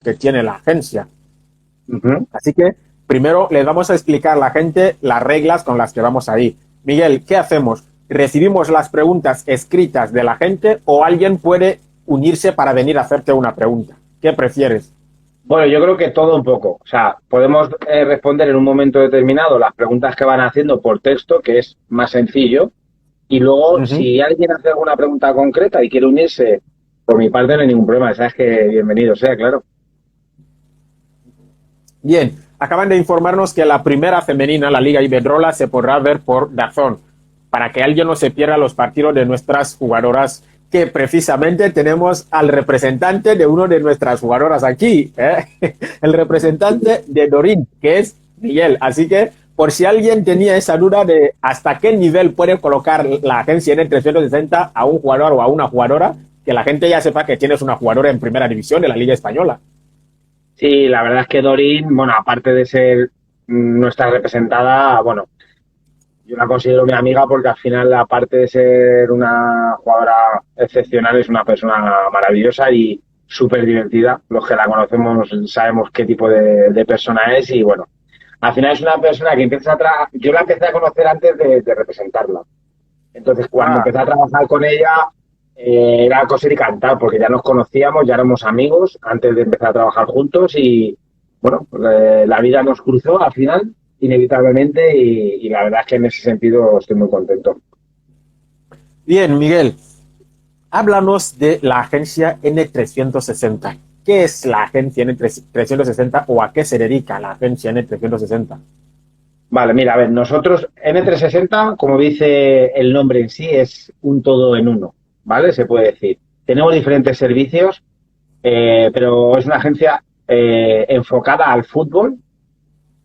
que tiene la agencia. Ujú. Así que primero les vamos a explicar a la gente las reglas con las que vamos a ir. Miguel, ¿qué hacemos? ¿Recibimos las preguntas escritas de la gente o alguien puede unirse para venir a hacerte una pregunta? ¿Qué prefieres? Bueno, yo creo que todo un poco. O sea, podemos responder en un momento determinado las preguntas que van haciendo por texto, que es más sencillo. Y luego, Uh-huh. si alguien hace alguna pregunta concreta y quiere unirse, por mi parte no hay ningún problema. Sabes que bienvenido sea, claro. Bien, acaban de informarnos que la primera femenina, la Liga Iberdrola, se podrá ver por DAZN, para que alguien no se pierda los partidos de nuestras jugadoras, que precisamente tenemos al representante de una de nuestras jugadoras aquí, el representante de Dorín, que es Miguel. Así que, por si alguien tenía esa duda de hasta qué nivel puede colocar la agencia N360 a un jugador o a una jugadora, que la gente ya sepa que tienes una jugadora en primera división de la Liga Española. Sí, la verdad es que Dorín, bueno, aparte de ser nuestra representada, bueno, yo la considero mi amiga porque al final, aparte de ser una jugadora excepcional, es una persona maravillosa y súper divertida. Los que la conocemos sabemos qué tipo de persona es y bueno, al final es una persona que yo la empecé a conocer antes de representarla. Entonces, cuando Ah, empecé a trabajar con ella, era coser y cantar, porque ya nos conocíamos, ya éramos amigos antes de empezar a trabajar juntos y, bueno, la vida nos cruzó al final, inevitablemente, y la verdad es que en ese sentido estoy muy contento. bien, Miguel, háblanos de la agencia N360. ¿Qué es la agencia N360 o a qué se dedica la agencia N360? Vale, mira, a ver, nosotros N360, como dice el nombre en sí, es un todo en uno, ¿vale? Se puede decir. Tenemos diferentes servicios, pero es una agencia enfocada al fútbol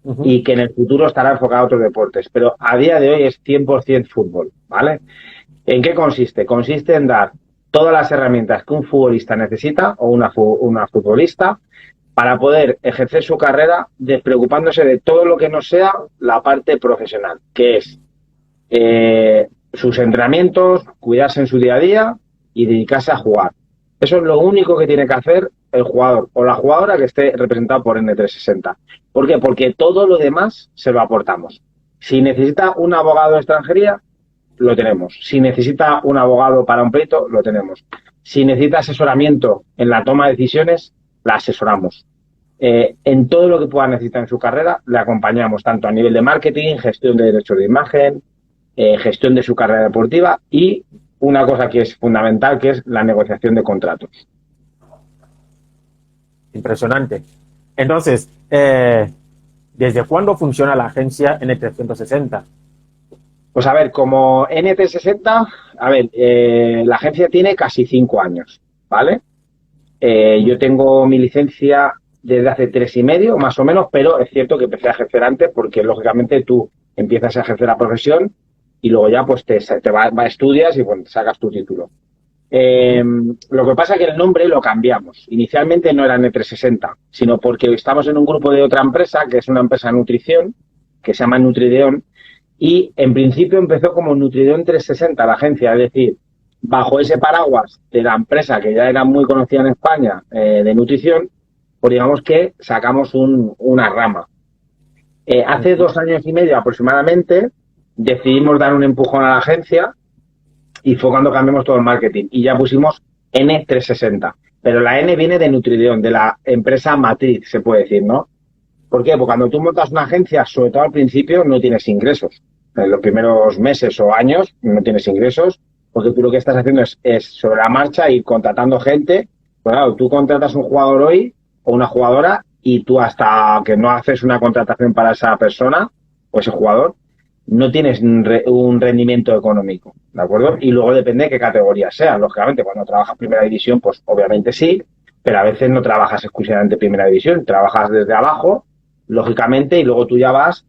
Uh-huh. y que en el futuro estará enfocado a otros deportes. Pero a día de hoy es 100% fútbol, ¿vale? ¿En qué consiste? Consiste en dar todas las herramientas que un futbolista necesita o una futbolista para poder ejercer su carrera despreocupándose de todo lo que no sea la parte profesional, que es sus entrenamientos, cuidarse en su día a día y dedicarse a jugar. Eso es lo único que tiene que hacer el jugador o la jugadora que esté representado por N360. ¿Por qué? Porque todo lo demás se lo aportamos. Si necesita un abogado de extranjería, lo tenemos. Si necesita un abogado para un pleito, lo tenemos. Si necesita asesoramiento en la toma de decisiones, la asesoramos. En todo lo que pueda necesitar en su carrera, le acompañamos tanto a nivel de marketing, gestión de derechos de imagen, gestión de su carrera deportiva y una cosa que es fundamental, que es la negociación de contratos. Impresionante. Entonces, ¿desde cuándo funciona la agencia N360? Pues a ver, como NT60, a ver, la agencia tiene casi 5 años, ¿vale? Yo tengo mi licencia desde hace 3 y medio, más o menos, pero es cierto que empecé a ejercer antes porque, lógicamente, tú empiezas a ejercer la profesión y luego ya pues te estudias y bueno, sacas tu título. Lo que pasa es que el nombre lo cambiamos. Inicialmente no era N360, sino porque estamos en un grupo de otra empresa, que es una empresa de nutrición, que se llama Nutrideon, y en principio empezó como Nutrideon 360 la agencia, es decir, bajo ese paraguas de la empresa que ya era muy conocida en España de nutrición, pues digamos que sacamos una rama. Hace 2 años y medio aproximadamente decidimos dar un empujón a la agencia y fue cuando cambiamos todo el marketing y ya pusimos N360. Pero la N viene de Nutrideon, de la empresa matriz, se puede decir, ¿no? ¿Por qué? Porque cuando tú montas una agencia, sobre todo al principio, no tienes ingresos. En los primeros meses o años no tienes ingresos, porque tú lo que estás haciendo es sobre la marcha ir contratando gente. Pues claro, tú contratas un jugador hoy o una jugadora y tú hasta que no haces una contratación para esa persona o ese jugador, no tienes un rendimiento económico, ¿de acuerdo? Y luego depende de qué categoría sea. Lógicamente, cuando trabajas primera división, pues obviamente sí, pero a veces no trabajas exclusivamente primera división, trabajas desde abajo, lógicamente, y luego tú ya vas,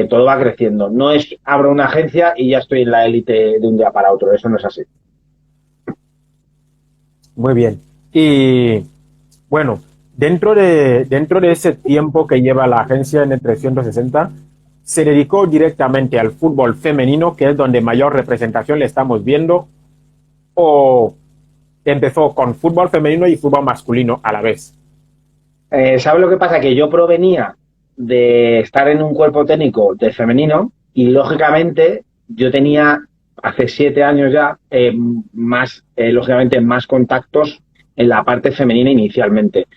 todo va creciendo. No es abro una agencia y ya estoy en la élite de un día para otro, eso no es así. Muy bien. Y bueno, dentro de ese tiempo que lleva la agencia N360, se dedicó directamente al fútbol femenino, que es donde mayor representación le estamos viendo, o empezó con fútbol femenino y fútbol masculino a la vez. ¿Sabes lo que pasa? Que yo provenía de estar en un cuerpo técnico de femenino y, lógicamente, yo tenía hace 7 años ya lógicamente, más contactos en la parte femenina inicialmente.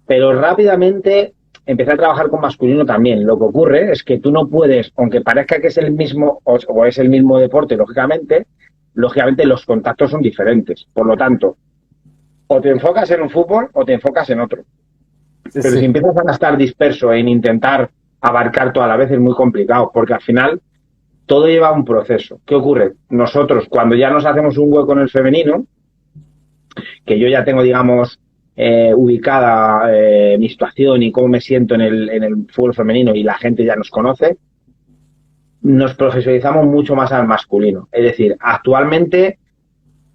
Pero rápidamente empecé a trabajar con masculino también. Lo que ocurre es que tú no puedes, aunque parezca que es el mismo o es el mismo deporte, lógicamente los contactos son diferentes. Por lo tanto, o te enfocas en un fútbol o te enfocas en otro. Sí, Pero si sí. empiezas a estar disperso en intentar abarcar todo a la vez es muy complicado, porque al final todo lleva un proceso. ¿Qué ocurre? Nosotros, cuando ya nos hacemos un hueco en el femenino, que yo ya tengo, digamos, ubicada mi situación y cómo me siento en el fútbol femenino y la gente ya nos conoce, nos profesionalizamos mucho más al masculino. Es decir, actualmente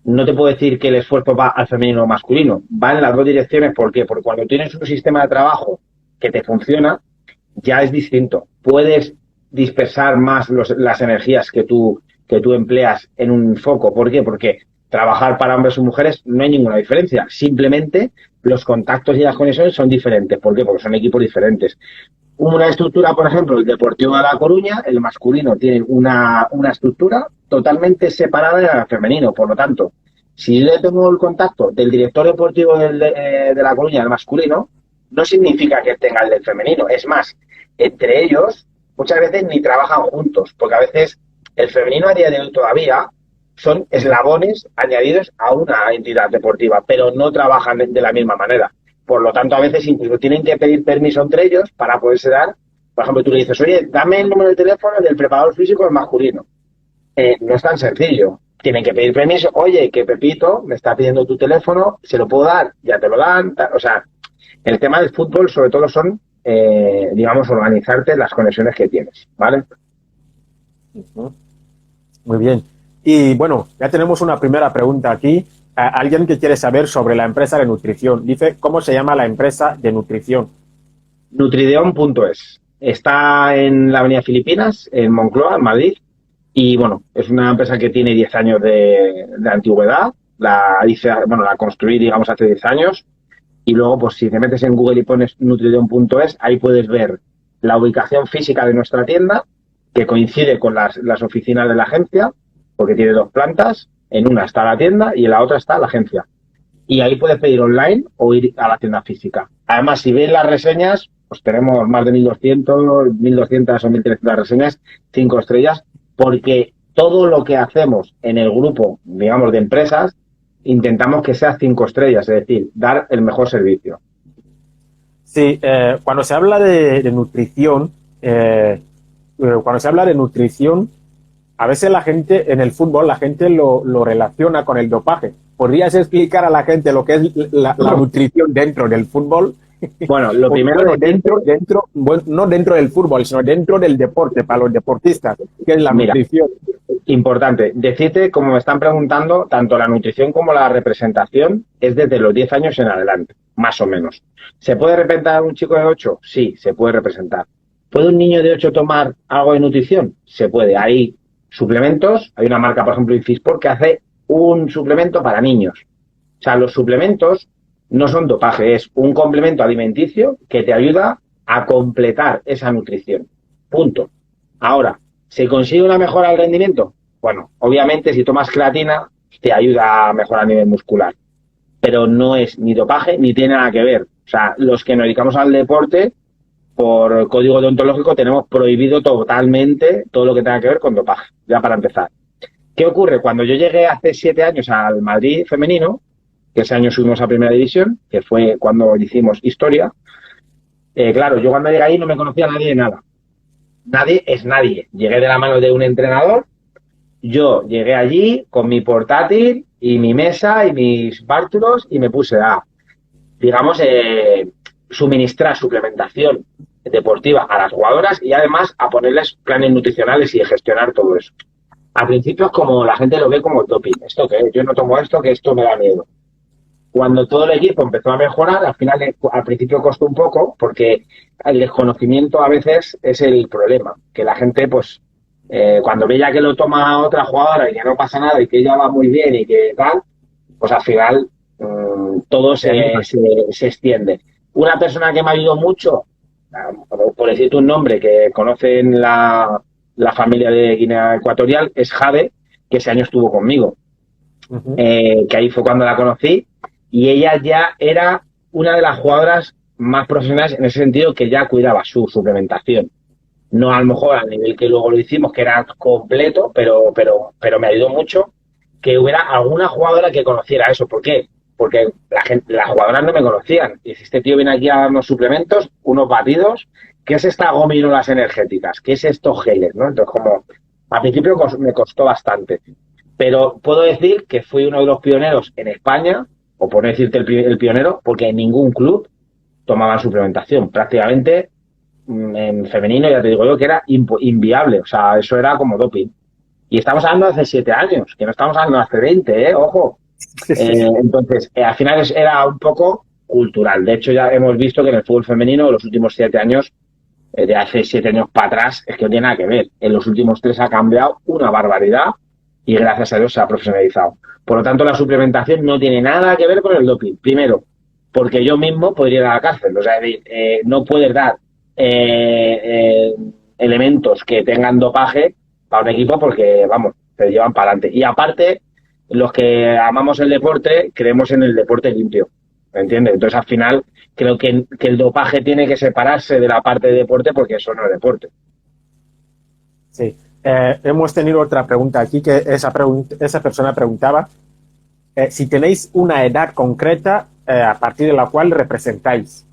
no te puedo decir que el esfuerzo va al femenino o masculino, va en las dos direcciones. ¿Por qué? Porque cuando tienes un sistema de trabajo que te funciona, ya es distinto. Puedes dispersar más las energías que tú empleas en un foco. ¿Por qué? Porque trabajar para hombres o mujeres no hay ninguna diferencia. Simplemente los contactos y las conexiones son diferentes. ¿Por qué? Porque son equipos diferentes. Una estructura, por ejemplo, el Deportivo de La Coruña, el masculino tiene una estructura totalmente separada del femenino. Por lo tanto, si yo tengo el contacto del director deportivo de La Coruña, el masculino, no significa que tenga el del femenino. Es más, entre ellos muchas veces ni trabajan juntos, porque a veces el femenino a día de hoy todavía son eslabones añadidos a una entidad deportiva, pero no trabajan de la misma manera. Por lo tanto, a veces incluso tienen que pedir permiso entre ellos para poderse dar. Por ejemplo, tú le dices, oye, dame el número de teléfono del preparador físico del masculino. No es tan sencillo. Tienen que pedir permiso. Oye, que Pepito me está pidiendo tu teléfono, ¿se lo puedo dar? Ya te lo dan. O sea, el tema del fútbol sobre todo son, digamos, organizarte las conexiones que tienes, ¿vale? Ujú. Muy bien. Y bueno, ya tenemos una primera pregunta aquí. Alguien que quiere saber sobre la empresa de nutrición. Dice, ¿cómo se llama la empresa de nutrición? Nutrideon.es. Está en la Avenida Filipinas, en Moncloa, en Madrid. Y bueno, es una empresa que tiene 10 años de antigüedad. La construí, digamos, hace 10 años. Y luego, pues si te metes en Google y pones nutrideon.es, ahí puedes ver la ubicación física de nuestra tienda, que coincide con las oficinas de la agencia, porque tiene 2 plantas. En una está la tienda y en la otra está la agencia. Y ahí puedes pedir online o ir a la tienda física. Además, si ves las reseñas, pues tenemos más de 1.200 o 1.300 reseñas, 5 estrellas, porque todo lo que hacemos en el grupo, digamos, de empresas, intentamos que sea 5 estrellas, es decir, dar el mejor servicio. Sí, cuando se habla de nutrición, a veces la gente en el fútbol, la gente lo relaciona con el dopaje. ¿Podrías explicar a la gente lo que es la nutrición dentro del fútbol? Bueno, lo primero Bueno, de bueno, no dentro del fútbol, sino dentro del deporte, para los deportistas, que es la mira, nutrición. importante, decirte, como me están preguntando, tanto la nutrición como la representación es desde los 10 años en adelante, más o menos. ¿Se puede representar un chico de 8? Sí, se puede representar. ¿Puede un niño de 8 tomar algo de nutrición? Se puede. Hay suplementos, hay una marca, por ejemplo, Infisport, que hace un suplemento para niños. O sea, los suplementos no son dopaje, es un complemento alimenticio que te ayuda a completar esa nutrición. Punto. Ahora, ¿se consigue una mejora del rendimiento? Bueno, obviamente si tomas creatina te ayuda a mejorar a nivel muscular, pero no es ni dopaje ni tiene nada que ver. O sea, los que nos dedicamos al deporte, por código deontológico, tenemos prohibido totalmente todo lo que tenga que ver con dopaje, ya para empezar. ¿Qué ocurre? Cuando yo llegué hace 7 años al Madrid femenino, que ese año subimos a Primera División, que fue cuando hicimos historia, claro, yo cuando llegué ahí no me conocía a nadie de nada. Nadie es nadie. Llegué de la mano de un entrenador. Yo llegué allí con mi portátil y mi mesa y mis bártulos y me puse a, digamos, suministrar suplementación deportiva a las jugadoras y además a ponerles planes nutricionales y a gestionar todo eso. Al principio es como la gente lo ve como doping. ¿Esto qué es? Yo no tomo esto, que esto me da miedo. Cuando todo el equipo empezó a mejorar, al principio costó un poco porque el desconocimiento a veces es el problema, que la gente pues cuando ve ya que lo toma otra jugadora y que no pasa nada y que ella va muy bien y que tal, pues al final todo se extiende. Una persona que me ayudó mucho, por decirte un nombre que conocen la familia de Guinea Ecuatorial, es Jade, que ese año estuvo conmigo. Ujú. Que ahí fue cuando la conocí, y ella ya era una de las jugadoras más profesionales en ese sentido, que ya cuidaba su suplementación. No a lo mejor al nivel que luego lo hicimos, que era completo, pero me ayudó mucho que hubiera alguna jugadora que conociera eso. ¿Por qué? Porque las jugadoras no me conocían. Y este tío viene aquí a darnos suplementos, unos batidos, ¿qué es esta gominolas energéticas? ¿Qué es estos geles? ¿No? Entonces, como al principio me costó bastante. Pero puedo decir que fui uno de los pioneros en España, o por no decirte el pionero, porque en ningún club tomaban suplementación. Prácticamente en femenino, ya te digo yo, que era inviable. O sea, eso era como doping. Y estamos hablando de hace 7 años, que no estamos hablando de hace 20, ¿eh? Ojo. Entonces, al final era un poco cultural. De hecho, ya hemos visto que en el fútbol femenino, los últimos 7 años, de hace 7 años para atrás, es que no tiene nada que ver. En los últimos 3 ha cambiado una barbaridad y gracias a Dios se ha profesionalizado. Por lo tanto, la suplementación no tiene nada que ver con el doping. Primero, porque yo mismo podría ir a la cárcel. O sea, no puedes dar elementos que tengan dopaje para un equipo porque, vamos, se llevan para adelante. Y aparte, los que amamos el deporte, creemos en el deporte limpio. ¿Me entiendes? Entonces, al final, creo que el dopaje tiene que separarse de la parte de deporte porque eso no es deporte. Sí. Hemos tenido otra pregunta aquí, que esa persona preguntaba si tenéis una edad concreta a partir de la cual representáis.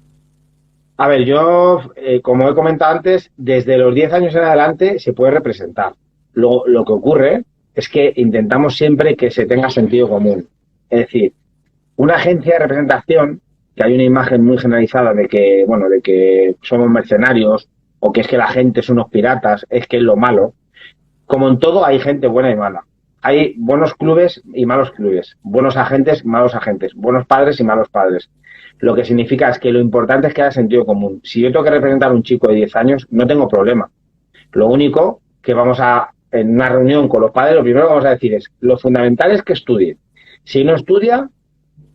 A ver, yo, como he comentado antes, desde los 10 años en adelante se puede representar. Lo que ocurre es que intentamos siempre que se tenga sentido común. Es decir, una agencia de representación, que hay una imagen muy generalizada de que somos mercenarios o que es que la gente son unos piratas, es que es lo malo. Como en todo, hay gente buena y mala. Hay buenos clubes y malos clubes, buenos agentes, malos agentes, buenos padres y malos padres. Lo que significa es que lo importante es que haya sentido común. Si yo tengo que representar a un chico de 10 años, no tengo problema. Lo único que en una reunión con los padres, lo primero que vamos a decir es, lo fundamental es que estudie. Si no estudia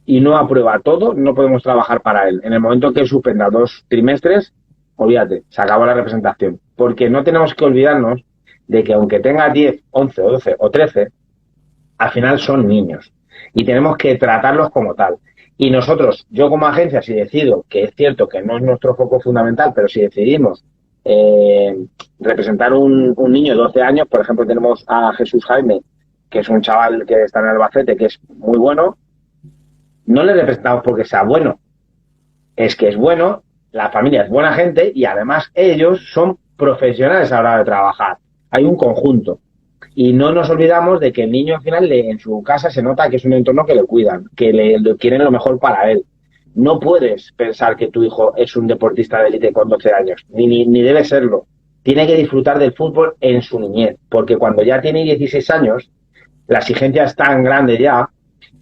y no aprueba todo, no podemos trabajar para él. En el momento que él suspenda 2 trimestres, olvídate, se acabó la representación. Porque no tenemos que olvidarnos de que aunque tenga 10, 11 o 12 o 13, al final son niños. Y tenemos que tratarlos como tal. Y nosotros, yo como agencia, si decido, que es cierto que no es nuestro foco fundamental, pero si decidimos representar un niño de 12 años, por ejemplo, tenemos a Jesús Jaime, que es un chaval que está en Albacete, que es muy bueno, no le representamos porque sea bueno, es que es bueno, la familia es buena gente y además ellos son profesionales a la hora de trabajar. Hay un conjunto. Y no nos olvidamos de que el niño al final en su casa se nota que es un entorno que le cuidan, que le quieren lo mejor para él. No puedes pensar que tu hijo es un deportista de élite con 12 años, ni debe serlo. Tiene que disfrutar del fútbol en su niñez, porque cuando ya tiene 16 años, la exigencia es tan grande ya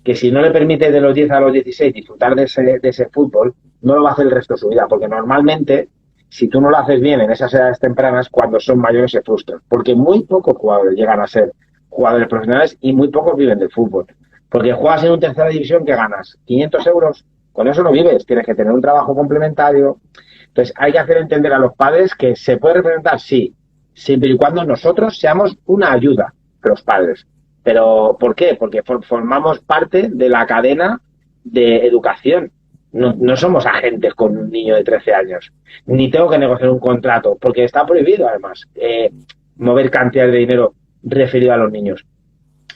que si no le permite de los 10 a los 16 disfrutar de ese fútbol, no lo va a hacer el resto de su vida, porque normalmente si tú no lo haces bien en esas edades tempranas, cuando son mayores se frustran. Porque muy pocos jugadores llegan a ser jugadores profesionales y muy pocos viven del fútbol. Porque juegas en una tercera división que ganas 500 euros, con eso no vives, tienes que tener un trabajo complementario. Entonces hay que hacer entender a los padres que se puede representar, sí, siempre y cuando nosotros seamos una ayuda a los padres. Pero ¿por qué? Porque formamos parte de la cadena de educación. No somos agentes con un niño de 13 años. Ni tengo que negociar un contrato, porque está prohibido, además, mover cantidades de dinero referido a los niños.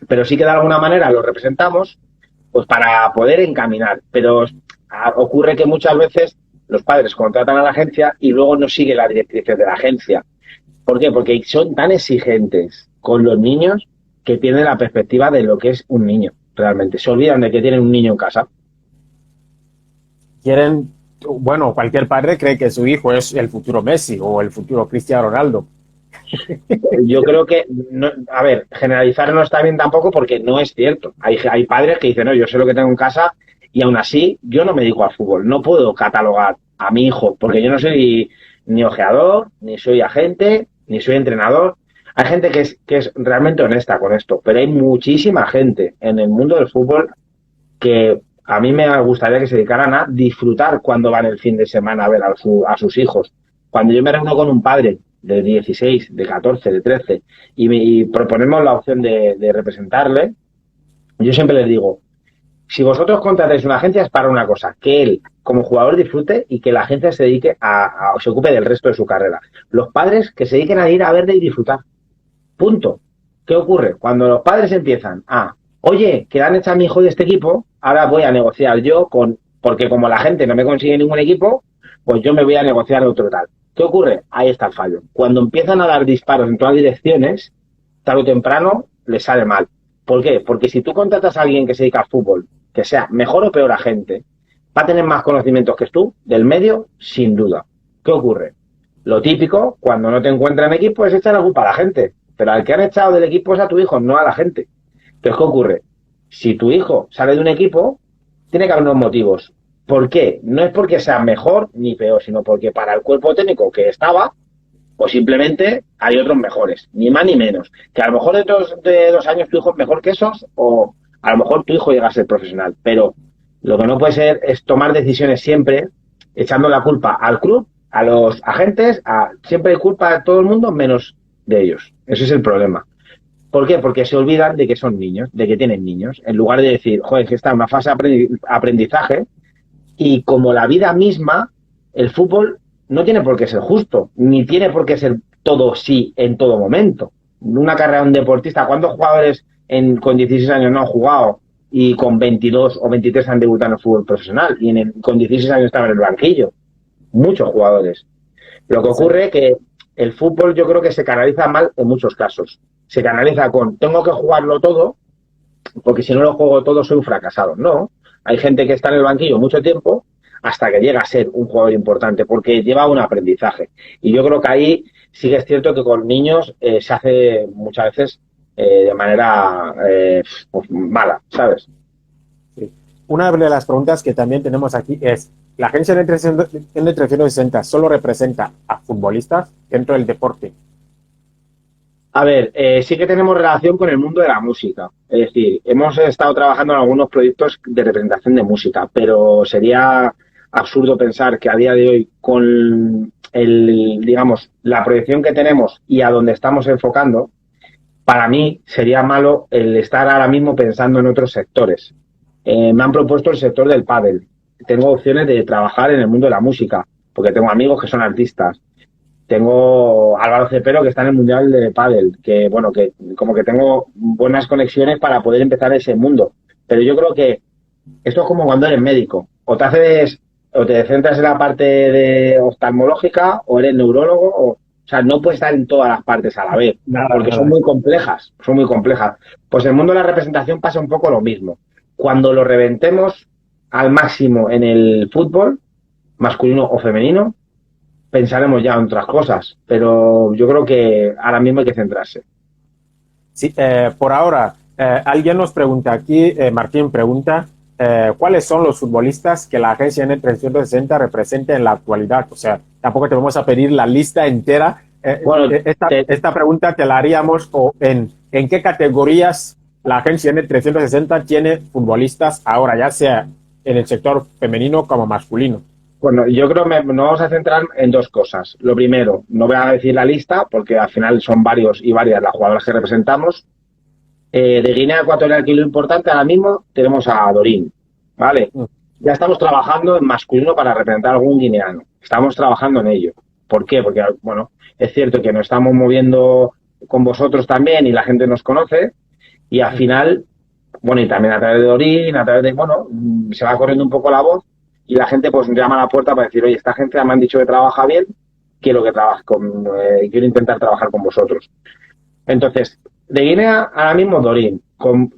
Pero sí que de alguna manera los representamos pues para poder encaminar. Pero ocurre que muchas veces los padres contratan a la agencia y luego no siguen las directrices de la agencia. ¿Por qué? Porque son tan exigentes con los niños que pierden la perspectiva de lo que es un niño, realmente. Se olvidan de que tienen un niño en casa. Cualquier padre cree que su hijo es el futuro Messi o el futuro Cristiano Ronaldo. Yo creo que, generalizar no está bien tampoco porque no es cierto. Hay padres que dicen, no, yo sé lo que tengo en casa y aún así yo no me dedico al fútbol. No puedo catalogar a mi hijo porque yo no soy ni ojeador, ni soy agente, ni soy entrenador. Hay gente que es realmente honesta con esto, pero hay muchísima gente en el mundo del fútbol que a mí me gustaría que se dedicaran a disfrutar cuando van el fin de semana a ver a sus hijos. Cuando yo me reúno con un padre de 16, de 14, de 13 y proponemos la opción de representarle, yo siempre les digo, si vosotros contratáis una agencia es para una cosa, que él como jugador disfrute y que la agencia se dedique se ocupe del resto de su carrera. Los padres que se dediquen a ir a verle y disfrutar. Punto. ¿Qué ocurre? Cuando los padres empiezan oye, que han hecho a mi hijo de este equipo, ahora voy a negociar yo porque como la gente no me consigue ningún equipo, pues yo me voy a negociar otro tal. ¿Qué ocurre? Ahí está el fallo. Cuando empiezan a dar disparos en todas direcciones, tarde o temprano les sale mal. ¿Por qué? Porque si tú contratas a alguien que se dedica al fútbol, que sea mejor o peor agente, va a tener más conocimientos que tú del medio, sin duda. ¿Qué ocurre? Lo típico, cuando no te encuentran en equipo, es echar la culpa a la gente. Pero al que han echado del equipo es a tu hijo, no a la gente. Entonces, ¿qué ocurre? Si tu hijo sale de un equipo, tiene que haber unos motivos. ¿Por qué? No es porque sea mejor ni peor, sino porque para el cuerpo técnico que estaba, pues simplemente hay otros mejores, ni más ni menos. Que a lo mejor dentro de 2 años tu hijo es mejor que esos, o a lo mejor tu hijo llega a ser profesional. Pero lo que no puede ser es tomar decisiones siempre echando la culpa al club, a los agentes, siempre hay culpa de todo el mundo menos de ellos. Ese es el problema. ¿Por qué? Porque se olvidan de que son niños, de que tienen niños, en lugar de decir, joder, que está en una fase de aprendizaje y como la vida misma, el fútbol no tiene por qué ser justo, ni tiene por qué ser todo sí en todo momento. Una carrera de un deportista, ¿cuántos jugadores con 16 años no han jugado y con 22 o 23 han debutado en el fútbol profesional y con 16 años estaban en el banquillo? Muchos jugadores. Lo que ocurre es que el fútbol yo creo que se canaliza mal en muchos casos. Se canaliza tengo que jugarlo todo, porque si no lo juego todo soy un fracasado. No, hay gente que está en el banquillo mucho tiempo hasta que llega a ser un jugador importante, porque lleva un aprendizaje. Y yo creo que ahí sí que es cierto que con niños se hace muchas veces de manera pues mala, ¿sabes? Sí. Una de las preguntas que también tenemos aquí es, ¿la agencia N360 solo representa a futbolistas dentro del deporte? A ver, sí que tenemos relación con el mundo de la música. Es decir, hemos estado trabajando en algunos proyectos de representación de música, pero sería absurdo pensar que a día de hoy, con digamos, la proyección que tenemos y a donde estamos enfocando, para mí sería malo el estar ahora mismo pensando en otros sectores. Me han propuesto el sector del pádel. Tengo opciones de trabajar en el mundo de la música, porque tengo amigos que son artistas. Tengo Álvaro Cepero, que está en el Mundial de Pádel, que bueno, que como que tengo buenas conexiones para poder empezar ese mundo. Pero yo creo que esto es como cuando eres médico. O te centras en la parte de oftalmológica, o eres neurólogo, o sea, no puedes estar en todas las partes a la vez, porque son muy complejas, Pues en el mundo de la representación pasa un poco lo mismo. Cuando lo reventemos al máximo en el fútbol, masculino o femenino, pensaremos ya en otras cosas, pero yo creo que ahora mismo hay que centrarse. Sí, por ahora, alguien nos pregunta aquí, Martín pregunta, ¿cuáles son los futbolistas que la agencia N360 representa en la actualidad? O sea, tampoco te vamos a pedir la lista entera. Bueno, esta pregunta te la haríamos en qué categorías la agencia N360 tiene futbolistas ahora, ya sea en el sector femenino como masculino. Bueno, yo creo que nos vamos a centrar en dos cosas. Lo primero, no voy a decir la lista porque al final son varios y varias las jugadoras que representamos. De Guinea Ecuatorial, que lo importante ahora mismo, tenemos a Dorín, ¿vale? Ya estamos trabajando en masculino para representar a algún guineano. Estamos trabajando en ello. ¿Por qué? Porque, bueno, es cierto que nos estamos moviendo con vosotros también y la gente nos conoce y al final, bueno, y también a través de Dorín, a través de, bueno, se va corriendo un poco la voz. Y la gente pues llama a la puerta para decir, oye, esta gente me han dicho que trabaja bien, quiero intentar trabajar con vosotros. Entonces, de Guinea ahora mismo Dorín.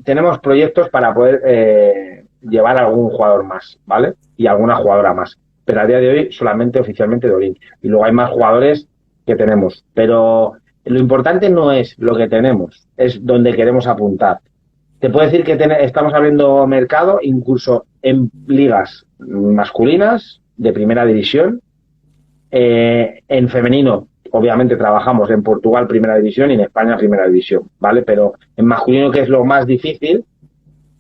Tenemos proyectos para poder llevar a algún jugador más, ¿vale? Y alguna jugadora más. Pero a día de hoy solamente oficialmente Dorín. Y luego hay más jugadores que tenemos. Pero lo importante no es lo que tenemos, es donde queremos apuntar. Te puedo decir que estamos abriendo mercado incluso en ligas masculinas de primera división. En femenino, obviamente, trabajamos en Portugal primera división y en España primera división, ¿vale? Pero en masculino, que es lo más difícil,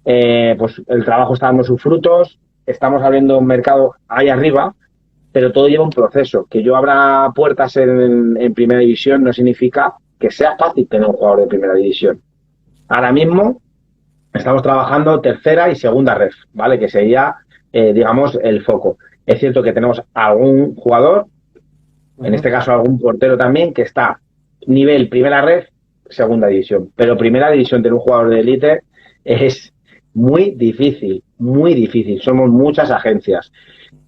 pues el trabajo está dando sus frutos, estamos abriendo un mercado ahí arriba, pero todo lleva un proceso. Que yo abra puertas en primera división no significa que sea fácil tener un jugador de primera división. Ahora mismo estamos trabajando tercera y segunda ref, ¿vale? Que sería, digamos, el foco. Es cierto que tenemos algún jugador, en este caso algún portero también, que está nivel primera ref, segunda división. Pero primera división tener un jugador de élite es muy difícil, muy difícil. Somos muchas agencias.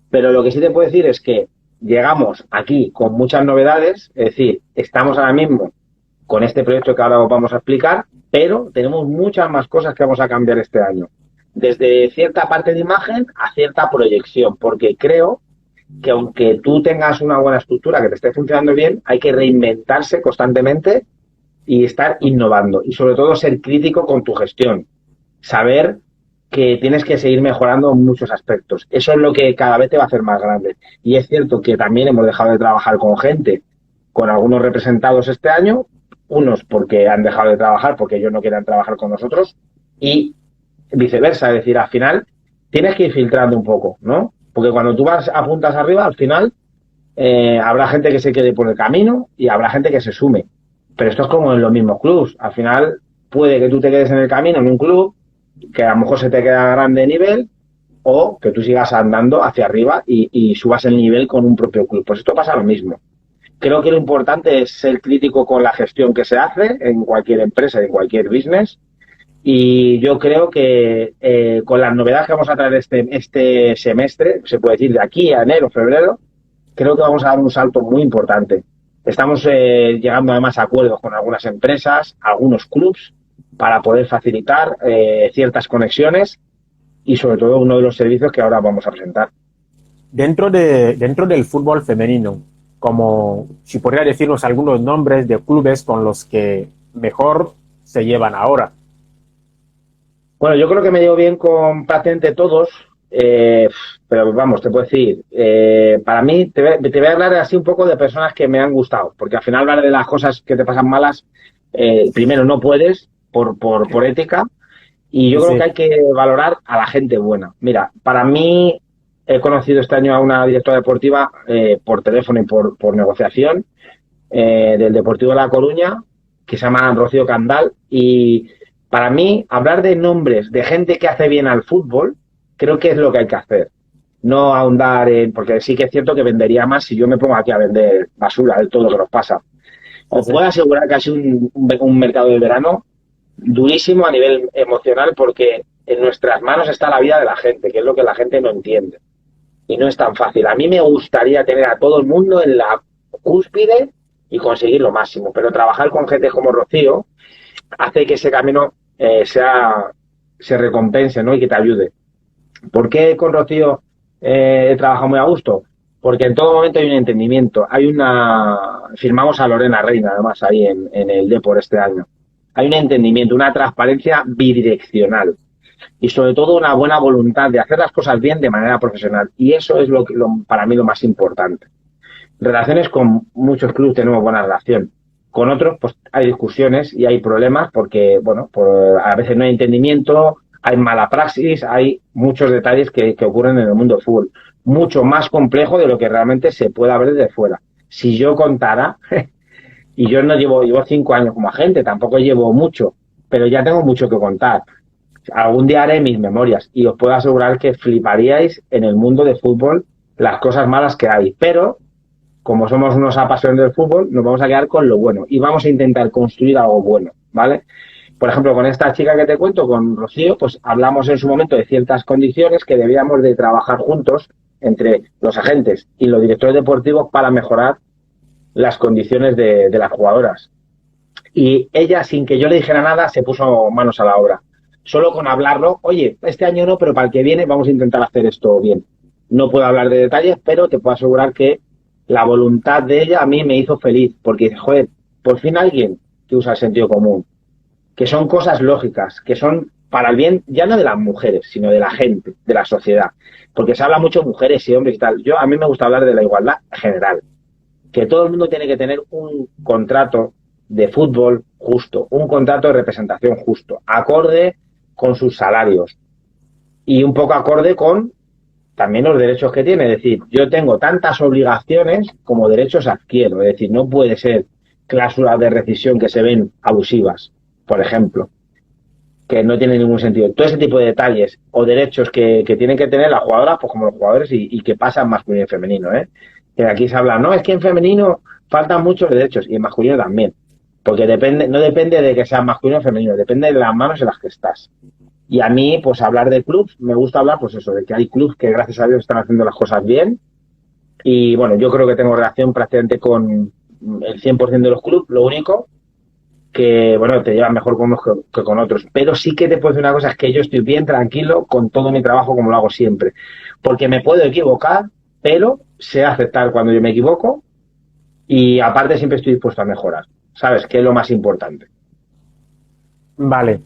Pero lo que sí te puedo decir es que llegamos aquí con muchas novedades, es decir, estamos ahora mismo con este proyecto que ahora os vamos a explicar, pero tenemos muchas más cosas que vamos a cambiar este año. Desde cierta parte de imagen a cierta proyección, porque creo que aunque tú tengas una buena estructura que te esté funcionando bien, hay que reinventarse constantemente y estar innovando. Y sobre todo ser crítico con tu gestión. Saber que tienes que seguir mejorando en muchos aspectos. Eso es lo que cada vez te va a hacer más grande. Y es cierto que también hemos dejado de trabajar con gente, con algunos representados este año, unos porque han dejado de trabajar porque ellos no quieran trabajar con nosotros y viceversa. Es decir, al final tienes que ir filtrando un poco, ¿no? Porque cuando tú vas a puntas arriba, al final habrá gente que se quede por el camino y habrá gente que se sume. Pero esto es como en los mismos clubs. Al final puede que tú te quedes en el camino en un club, que a lo mejor se te queda grande de nivel, o que tú sigas andando hacia arriba y subas el nivel con un propio club. Pues esto pasa lo mismo. Creo que lo importante es ser crítico con la gestión que se hace en cualquier empresa, en cualquier business. Y yo creo que con las novedades que vamos a traer este semestre, se puede decir de aquí a enero, febrero, creo que vamos a dar un salto muy importante. Estamos llegando además a acuerdos con algunas empresas, algunos clubs, para poder facilitar ciertas conexiones y sobre todo uno de los servicios que ahora vamos a presentar. Dentro del fútbol femenino, como si podría decirnos algunos nombres de clubes con los que mejor se llevan ahora. Bueno, yo creo que me llevo bien con prácticamente todos, pero vamos, te puedo decir, para mí, te voy a hablar así un poco de personas que me han gustado, porque al final hablar de las cosas que te pasan malas, primero no puedes por ética, y yo creo que hay que valorar a la gente buena. Mira, para mí he conocido este año a una directora deportiva por teléfono y por negociación del Deportivo de La Coruña, que se llama Rocío Candal, y para mí hablar de nombres de gente que hace bien al fútbol, creo que es lo que hay que hacer. No ahondar en, porque sí que es cierto que vendería más si yo me pongo aquí a vender basura de todo lo que nos pasa. Os puedo asegurar que ha sido un mercado de verano durísimo a nivel emocional, porque en nuestras manos está la vida de la gente, que es lo que la gente no entiende. Y no es tan fácil. A mí me gustaría tener a todo el mundo en la cúspide y conseguir lo máximo, pero trabajar con gente como Rocío hace que ese camino se recompense, ¿no? Y que te ayude. ¿Por qué con Rocío he trabajado muy a gusto? Porque en todo momento hay un entendimiento. Firmamos a Lorena Reina, además, ahí en el Depor este año. Hay un entendimiento, una transparencia bidireccional y sobre todo una buena voluntad de hacer las cosas bien de manera profesional. Y eso es para mí lo más importante. Relaciones con muchos clubes tenemos buena relación. Con otros, pues hay discusiones y hay problemas porque, bueno, a veces no hay entendimiento, hay mala praxis, hay muchos detalles que ocurren en el mundo del fútbol. Mucho más complejo de lo que realmente se pueda ver desde fuera. Si yo contara, y yo no llevo 5 años como agente, tampoco llevo mucho, pero ya tengo mucho que contar. Algún día haré mis memorias y os puedo asegurar que fliparíais en el mundo del fútbol las cosas malas que hay. Pero como somos unos apasionados del fútbol, nos vamos a quedar con lo bueno y vamos a intentar construir algo bueno, ¿vale? Por ejemplo, con esta chica que te cuento, con Rocío, pues hablamos en su momento de ciertas condiciones que debíamos de trabajar juntos entre los agentes y los directores deportivos para mejorar las condiciones de las jugadoras. Y ella, sin que yo le dijera nada, se puso manos a la obra. Solo con hablarlo, oye, este año no, pero para el que viene vamos a intentar hacer esto bien. No puedo hablar de detalles, pero te puedo asegurar que la voluntad de ella a mí me hizo feliz, porque dice, joder, por fin alguien que usa el sentido común, que son cosas lógicas, que son para el bien ya no de las mujeres, sino de la gente, de la sociedad. Porque se habla mucho de mujeres y hombres y tal. A mí me gusta hablar de la igualdad general, que todo el mundo tiene que tener un contrato de fútbol justo, un contrato de representación justo, acorde con sus salarios y un poco acorde con también los derechos que tiene. Es decir, yo tengo tantas obligaciones como derechos adquiero. Es decir, no puede ser cláusulas de rescisión que se ven abusivas, por ejemplo, que no tienen ningún sentido. Todo ese tipo de detalles o derechos que tienen que tener las jugadoras, pues como los jugadores y que pasa en masculino y femenino, ¿eh? Que aquí se habla, no, es que en femenino faltan muchos derechos y en masculino también. Porque no depende de que sea masculino o femenino, depende de las manos en las que estás. Y a mí, pues hablar de clubs, me gusta hablar, pues eso, de que hay clubs que gracias a Dios están haciendo las cosas bien. Y bueno, yo creo que tengo relación prácticamente con el 100% de los clubs, lo único que, bueno, te llevan mejor con unos que con otros. Pero sí que te puedo decir una cosa, es que yo estoy bien tranquilo con todo mi trabajo como lo hago siempre. Porque me puedo equivocar, pero sé aceptar cuando yo me equivoco y aparte siempre estoy dispuesto a mejorar. ¿Sabes? Que es lo más importante. Vale.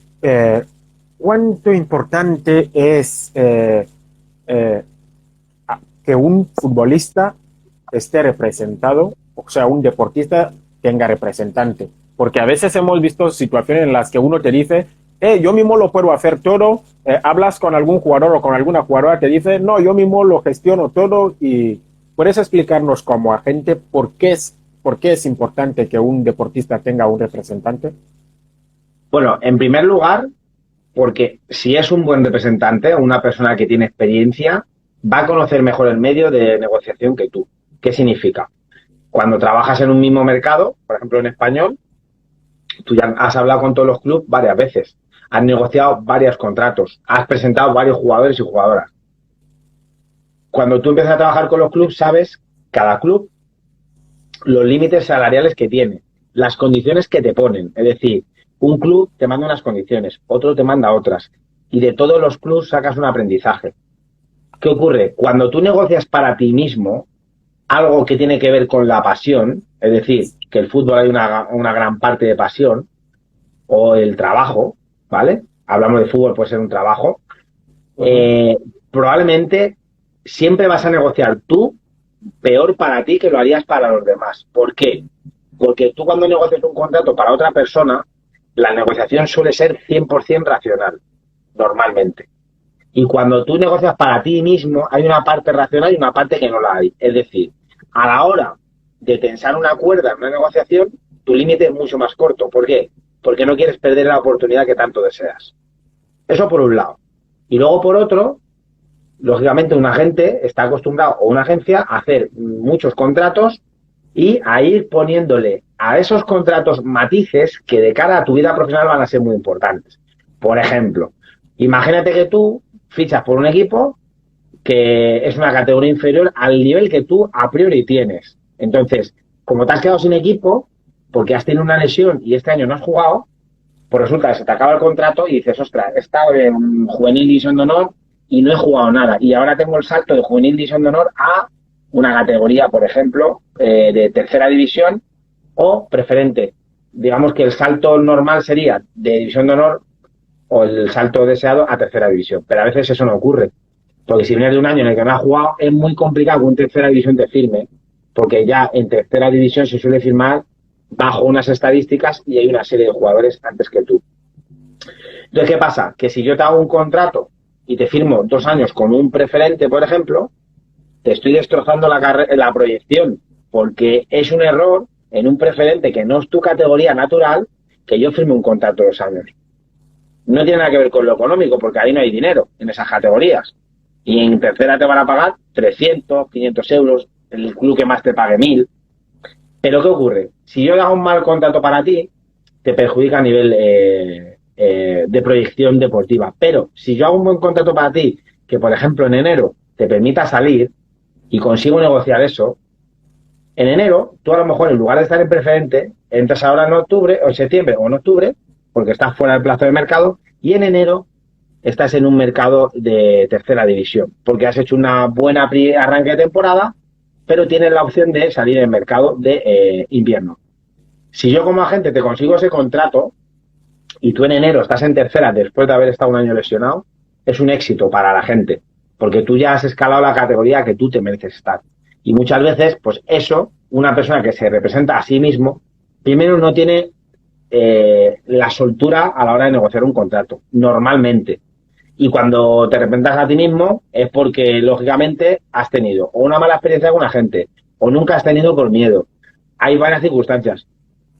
¿Cuánto importante es que un futbolista esté representado, o sea, un deportista tenga representante? Porque a veces hemos visto situaciones en las que uno te dice, yo mismo lo puedo hacer todo, hablas con algún jugador o con alguna jugadora, te dice, no, yo mismo lo gestiono todo. Y ¿puedes explicarnos como agente por qué es importante que un deportista tenga un representante? Bueno, en primer lugar, porque si es un buen representante, una persona que tiene experiencia, va a conocer mejor el medio de negociación que tú. ¿Qué significa? Cuando trabajas en un mismo mercado, por ejemplo en español, tú ya has hablado con todos los clubes varias veces, has negociado varios contratos, has presentado varios jugadores y jugadoras. Cuando tú empiezas a trabajar con los clubes, sabes cada club los límites salariales que tiene, las condiciones que te ponen. Es decir, un club te manda unas condiciones, otro te manda otras. Y de todos los clubes sacas un aprendizaje. ¿Qué ocurre? Cuando tú negocias para ti mismo algo que tiene que ver con la pasión, es decir, que el fútbol hay una gran parte de pasión, o el trabajo, ¿vale? Hablamos de fútbol, puede ser un trabajo. Probablemente siempre vas a negociar tú peor para ti que lo harías para los demás. ¿Por qué? Porque tú cuando negocias un contrato para otra persona, la negociación suele ser 100% racional, normalmente. Y cuando tú negocias para ti mismo, hay una parte racional y una parte que no la hay. Es decir, a la hora de tensar una cuerda en una negociación, tu límite es mucho más corto. ¿Por qué? Porque no quieres perder la oportunidad que tanto deseas. Eso por un lado. Y luego por otro, lógicamente un agente está acostumbrado, o una agencia, a hacer muchos contratos y a ir poniéndole a esos contratos matices que de cara a tu vida profesional van a ser muy importantes. Por ejemplo, imagínate que tú fichas por un equipo que es una categoría inferior al nivel que tú a priori tienes. Entonces, como te has quedado sin equipo, porque has tenido una lesión y este año no has jugado, pues resulta que se te acaba el contrato y dices, ostras, he estado en Juvenil División de Honor y no he jugado nada. Y ahora tengo el salto de Juvenil División de Honor a una categoría, por ejemplo, de tercera división o preferente. Digamos que el salto normal sería de División de Honor o el salto deseado a tercera división. Pero a veces eso no ocurre. Porque si vienes de un año en el que no has jugado, es muy complicado que un tercera división te firme. Porque ya en tercera división se suele firmar bajo unas estadísticas y hay una serie de jugadores antes que tú. Entonces, ¿qué pasa? Que si yo te hago un contrato y te firmo 2 años con un preferente, por ejemplo, te estoy destrozando la proyección, porque es un error en un preferente que no es tu categoría natural que yo firme un contrato de 2 años. No tiene nada que ver con lo económico, porque ahí no hay dinero en esas categorías. Y en tercera te van a pagar 300, 500 euros, el club que más te pague 1000. Pero ¿qué ocurre? Si yo hago un mal contrato para ti, te perjudica a nivel de proyección deportiva. Pero si yo hago un buen contrato para ti, que por ejemplo en enero te permita salir y consigo negociar eso, en enero tú a lo mejor en lugar de estar en preferente, entras ahora en octubre o en septiembre o en octubre, porque estás fuera del plazo de mercado, y en enero estás en un mercado de tercera división, porque has hecho una buena arranque de temporada, pero tienes la opción de salir en el mercado de invierno. Si yo como agente te consigo ese contrato y tú en enero estás en tercera después de haber estado un año lesionado, es un éxito para la gente, porque tú ya has escalado la categoría que tú te mereces estar. Y muchas veces, pues eso, una persona que se representa a sí mismo, primero no tiene la soltura a la hora de negociar un contrato, normalmente. Y cuando te arrepentas a ti mismo es porque, lógicamente, has tenido o una mala experiencia con una gente, o nunca has tenido por miedo. Hay varias circunstancias.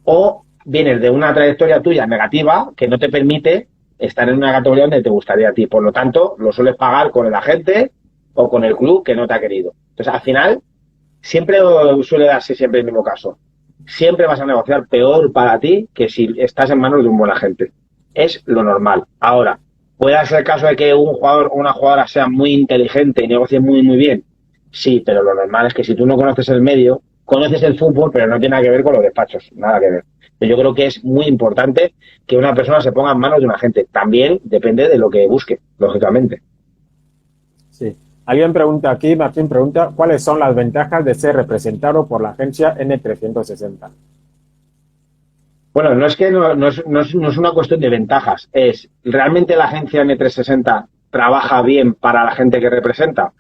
O vienes de una trayectoria tuya negativa que no te permite estar en una categoría donde te gustaría a ti. Por lo tanto, lo sueles pagar con el agente o con el club que no te ha querido. Entonces, al final, siempre suele darse siempre el mismo caso. Siempre vas a negociar peor para ti que si estás en manos de un buen agente. Es lo normal. Ahora, puede ser el caso de que un jugador o una jugadora sea muy inteligente y negocie muy, muy bien. Sí, pero lo normal es que si tú no conoces el medio, conoces el fútbol, pero no tiene nada que ver con los despachos, nada que ver. Yo creo que es muy importante que una persona se ponga en manos de un agente. También depende de lo que busque, lógicamente. Sí. Alguien pregunta aquí, Martín pregunta, ¿cuáles son las ventajas de ser representado por la agencia N360? Bueno, no es que no es una cuestión de ventajas, es ¿realmente la agencia N360 trabaja bien para la gente que representa?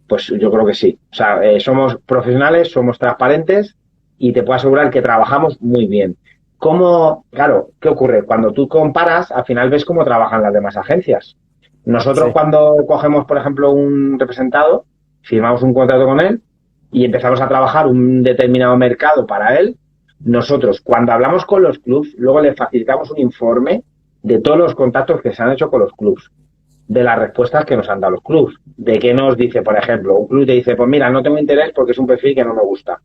Pues yo creo que sí. O sea, somos profesionales, somos transparentes y te puedo asegurar que trabajamos muy bien. Claro, ¿qué ocurre? Cuando tú comparas, al final ves cómo trabajan las demás agencias. Nosotros cuando cogemos, por ejemplo, un representado, firmamos un contrato con él y empezamos a trabajar un determinado mercado para él, nosotros cuando hablamos con los clubs, luego le facilitamos un informe de todos los contactos que se han hecho con los clubs, de las respuestas que nos han dado los clubs, de qué nos dice, por ejemplo, un club te dice, pues mira, no tengo interés porque es un perfil que no me gusta,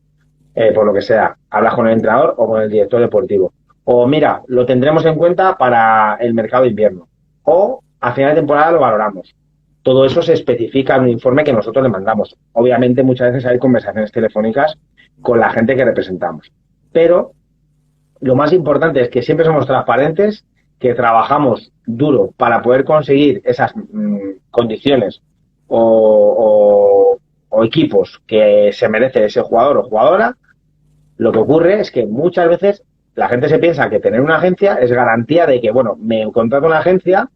por lo que sea, hablas con el entrenador o con el director deportivo, o mira, lo tendremos en cuenta para el mercado de invierno, o a final de temporada lo valoramos. Todo eso se especifica en un informe que nosotros le mandamos. Obviamente muchas veces hay conversaciones telefónicas con la gente que representamos, pero lo más importante es que siempre somos transparentes, que trabajamos duro para poder conseguir esas condiciones o equipos que se merece ese jugador o jugadora. Lo que ocurre es que muchas veces la gente se piensa que tener una agencia es garantía de que, bueno, me contrato una agencia,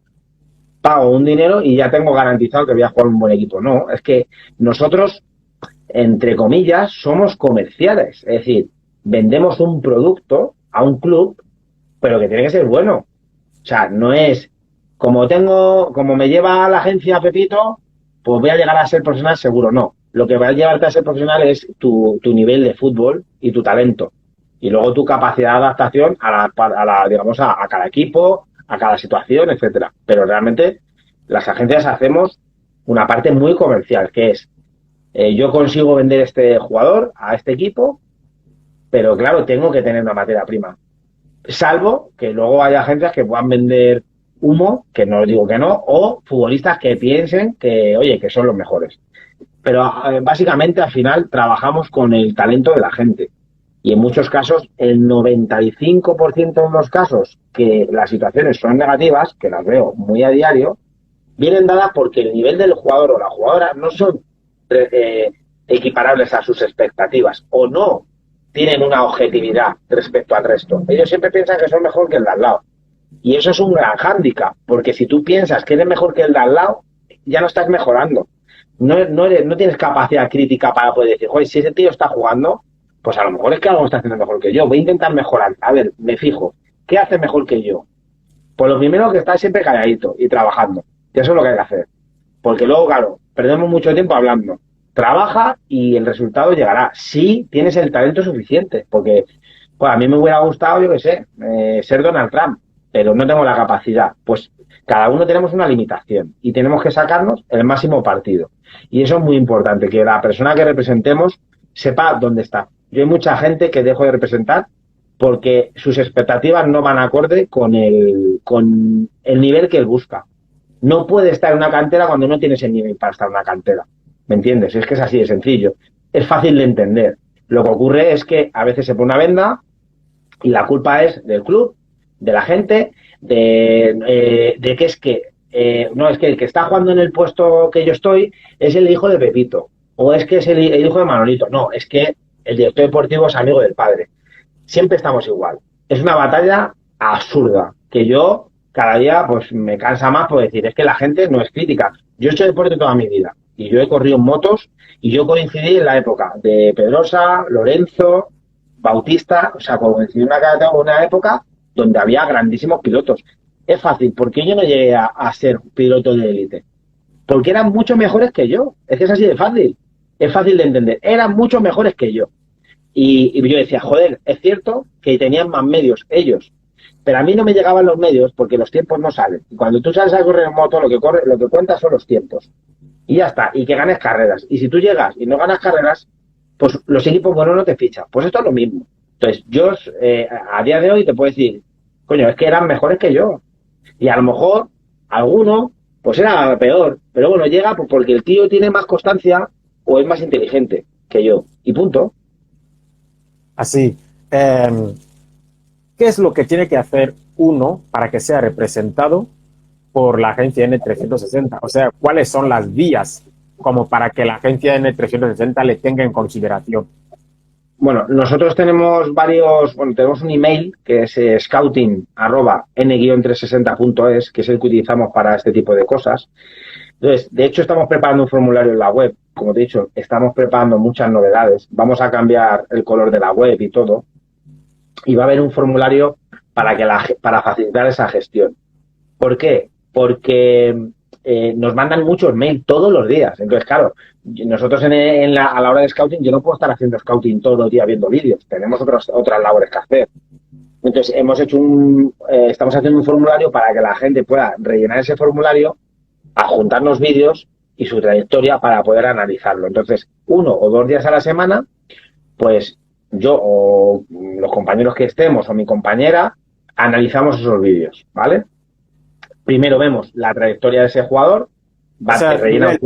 pago un dinero y ya tengo garantizado que voy a jugar un buen equipo. No, es que nosotros, entre comillas, somos comerciales. Es decir, vendemos un producto a un club, pero que tiene que ser bueno. O sea, no es como me lleva la agencia Pepito, pues voy a llegar a ser profesional seguro. No. Lo que va a llevarte a ser profesional es tu nivel de fútbol y tu talento. Y luego tu capacidad de adaptación a cada equipo, a cada situación, etcétera. Pero realmente las agencias hacemos una parte muy comercial, que es yo consigo vender este jugador a este equipo, pero claro, tengo que tener una materia prima. Salvo que luego haya agencias que puedan vender humo, que no digo que no, o futbolistas que piensen que, oye, que son los mejores. Pero básicamente al final trabajamos con el talento de la gente. Y en muchos casos, el 95% de los casos que las situaciones son negativas, que las veo muy a diario, vienen dadas porque el nivel del jugador o la jugadora no son equiparables a sus expectativas o no tienen una objetividad respecto al resto. Ellos siempre piensan que son mejor que el de al lado. Y eso es un gran hándicap, porque si tú piensas que eres mejor que el de al lado, ya no estás mejorando. No tienes capacidad crítica para poder decir, joder, si ese tío está jugando, pues a lo mejor es que algo está haciendo mejor que yo. Voy a intentar mejorar. A ver, me fijo, ¿qué hace mejor que yo? Pues lo primero que está siempre calladito y trabajando. Y eso es lo que hay que hacer. Porque luego, claro, perdemos mucho tiempo hablando. Trabaja y el resultado llegará. Si tienes el talento suficiente. Porque pues, a mí me hubiera gustado, yo qué sé, ser Donald Trump, pero no tengo la capacidad. Pues cada uno tenemos una limitación y tenemos que sacarnos el máximo partido. Y eso es muy importante, que la persona que representemos sepa dónde está. Yo hay mucha gente que dejo de representar porque sus expectativas no van acorde con el nivel que él busca. No puede estar en una cantera cuando no tienes el nivel para estar en una cantera. ¿Me entiendes? Es que es así de sencillo. Es fácil de entender. Lo que ocurre es que a veces se pone una venda y la culpa es del club, de la gente, de que es que no, es que el que está jugando en el puesto que yo estoy es el hijo de Pepito, o es que es el hijo de Manolito. No, es que el director deportivo es amigo del padre. Siempre estamos igual. Es una batalla absurda, que yo cada día pues me cansa más por decir, es que la gente no es crítica. Yo he hecho deporte toda mi vida, y yo he corrido en motos, y yo coincidí en la época de Pedrosa, Lorenzo, Bautista, o sea, coincidí en una época donde había grandísimos pilotos. Es fácil, ¿por qué yo no llegué a ser piloto de élite? Porque eran mucho mejores que yo. Es que es así de fácil. Es fácil de entender. Eran mucho mejores que yo. Y yo decía, joder, es cierto que tenían más medios ellos. Pero a mí no me llegaban los medios porque los tiempos no salen. Y cuando tú sales a correr en moto, lo que cuenta son los tiempos. Y ya está. Y que ganes carreras. Y si tú llegas y no ganas carreras, pues los equipos buenos no te fichan. Pues esto es lo mismo. Entonces, yo a día de hoy te puedo decir, coño, es que eran mejores que yo. Y a lo mejor alguno pues era peor, pero bueno, llega pues porque el tío tiene más constancia o es más inteligente que yo, y punto. Así, ¿qué es lo que tiene que hacer uno para que sea representado por la agencia N360? O sea, ¿cuáles son las vías como para que la agencia N360 le tenga en consideración? Bueno, nosotros tenemos tenemos un email que es scouting@n-360.es, que es el que utilizamos para este tipo de cosas. Entonces, de hecho, estamos preparando un formulario en la web. Como te he dicho, estamos preparando muchas novedades. Vamos a cambiar el color de la web y todo. Y va a haber un formulario para facilitar esa gestión. ¿Por qué? Porque nos mandan muchos mails todos los días. Entonces, claro, nosotros a la hora de scouting, yo no puedo estar haciendo scouting todos los días viendo vídeos. Tenemos otras labores que hacer. Entonces, estamos haciendo un formulario para que la gente pueda rellenar ese formulario, adjuntarnos vídeos y su trayectoria para poder analizarlo. Entonces, 1 o 2 días a la semana, pues yo o los compañeros que estemos o mi compañera analizamos esos vídeos, ¿vale? Primero vemos la trayectoria de ese jugador. Miguel,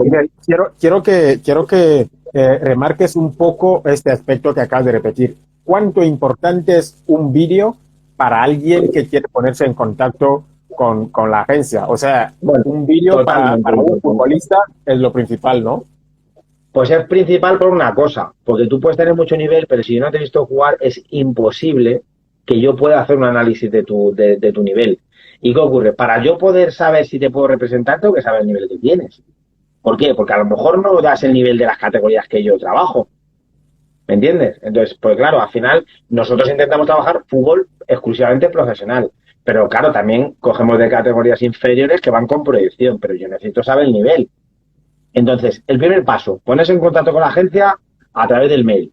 quiero que remarques un poco este aspecto que acabas de repetir. ¿Cuánto importante es un vídeo para alguien que quiere ponerse en contacto con la agencia? O sea, un vídeo para un futbolista es lo principal, ¿no? Pues es principal por una cosa, porque tú puedes tener mucho nivel, pero si yo no te he visto jugar, es imposible que yo pueda hacer un análisis de tu nivel. ¿Y qué ocurre? Para yo poder saber si te puedo representar, tengo que saber el nivel que tienes. ¿Por qué? Porque a lo mejor no das el nivel de las categorías que yo trabajo. ¿Me entiendes? Entonces, pues claro, al final nosotros intentamos trabajar fútbol exclusivamente profesional. Pero claro, también cogemos de categorías inferiores que van con proyección, pero yo necesito saber el nivel. Entonces, el primer paso, ponerse en contacto con la agencia a través del mail.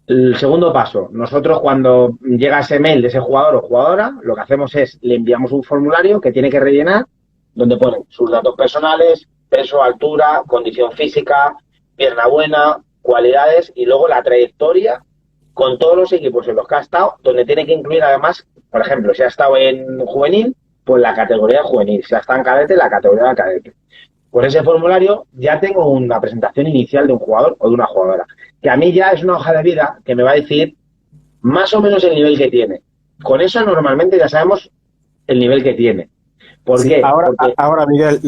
El segundo paso, nosotros cuando llega ese mail de ese jugador o jugadora, lo que hacemos es le enviamos un formulario que tiene que rellenar, donde ponen sus datos personales, peso, altura, condición física, pierna buena, cualidades y luego la trayectoria con todos los equipos en los que ha estado, donde tiene que incluir además, por ejemplo, si ha estado en juvenil, pues la categoría juvenil, si ha estado en cadete, la categoría de cadete. Por ese formulario ya tengo una presentación inicial de un jugador o de una jugadora, que a mí ya es una hoja de vida que me va a decir más o menos el nivel que tiene. Con eso normalmente ya sabemos el nivel que tiene. ¿Por qué? Ahora, Miguel,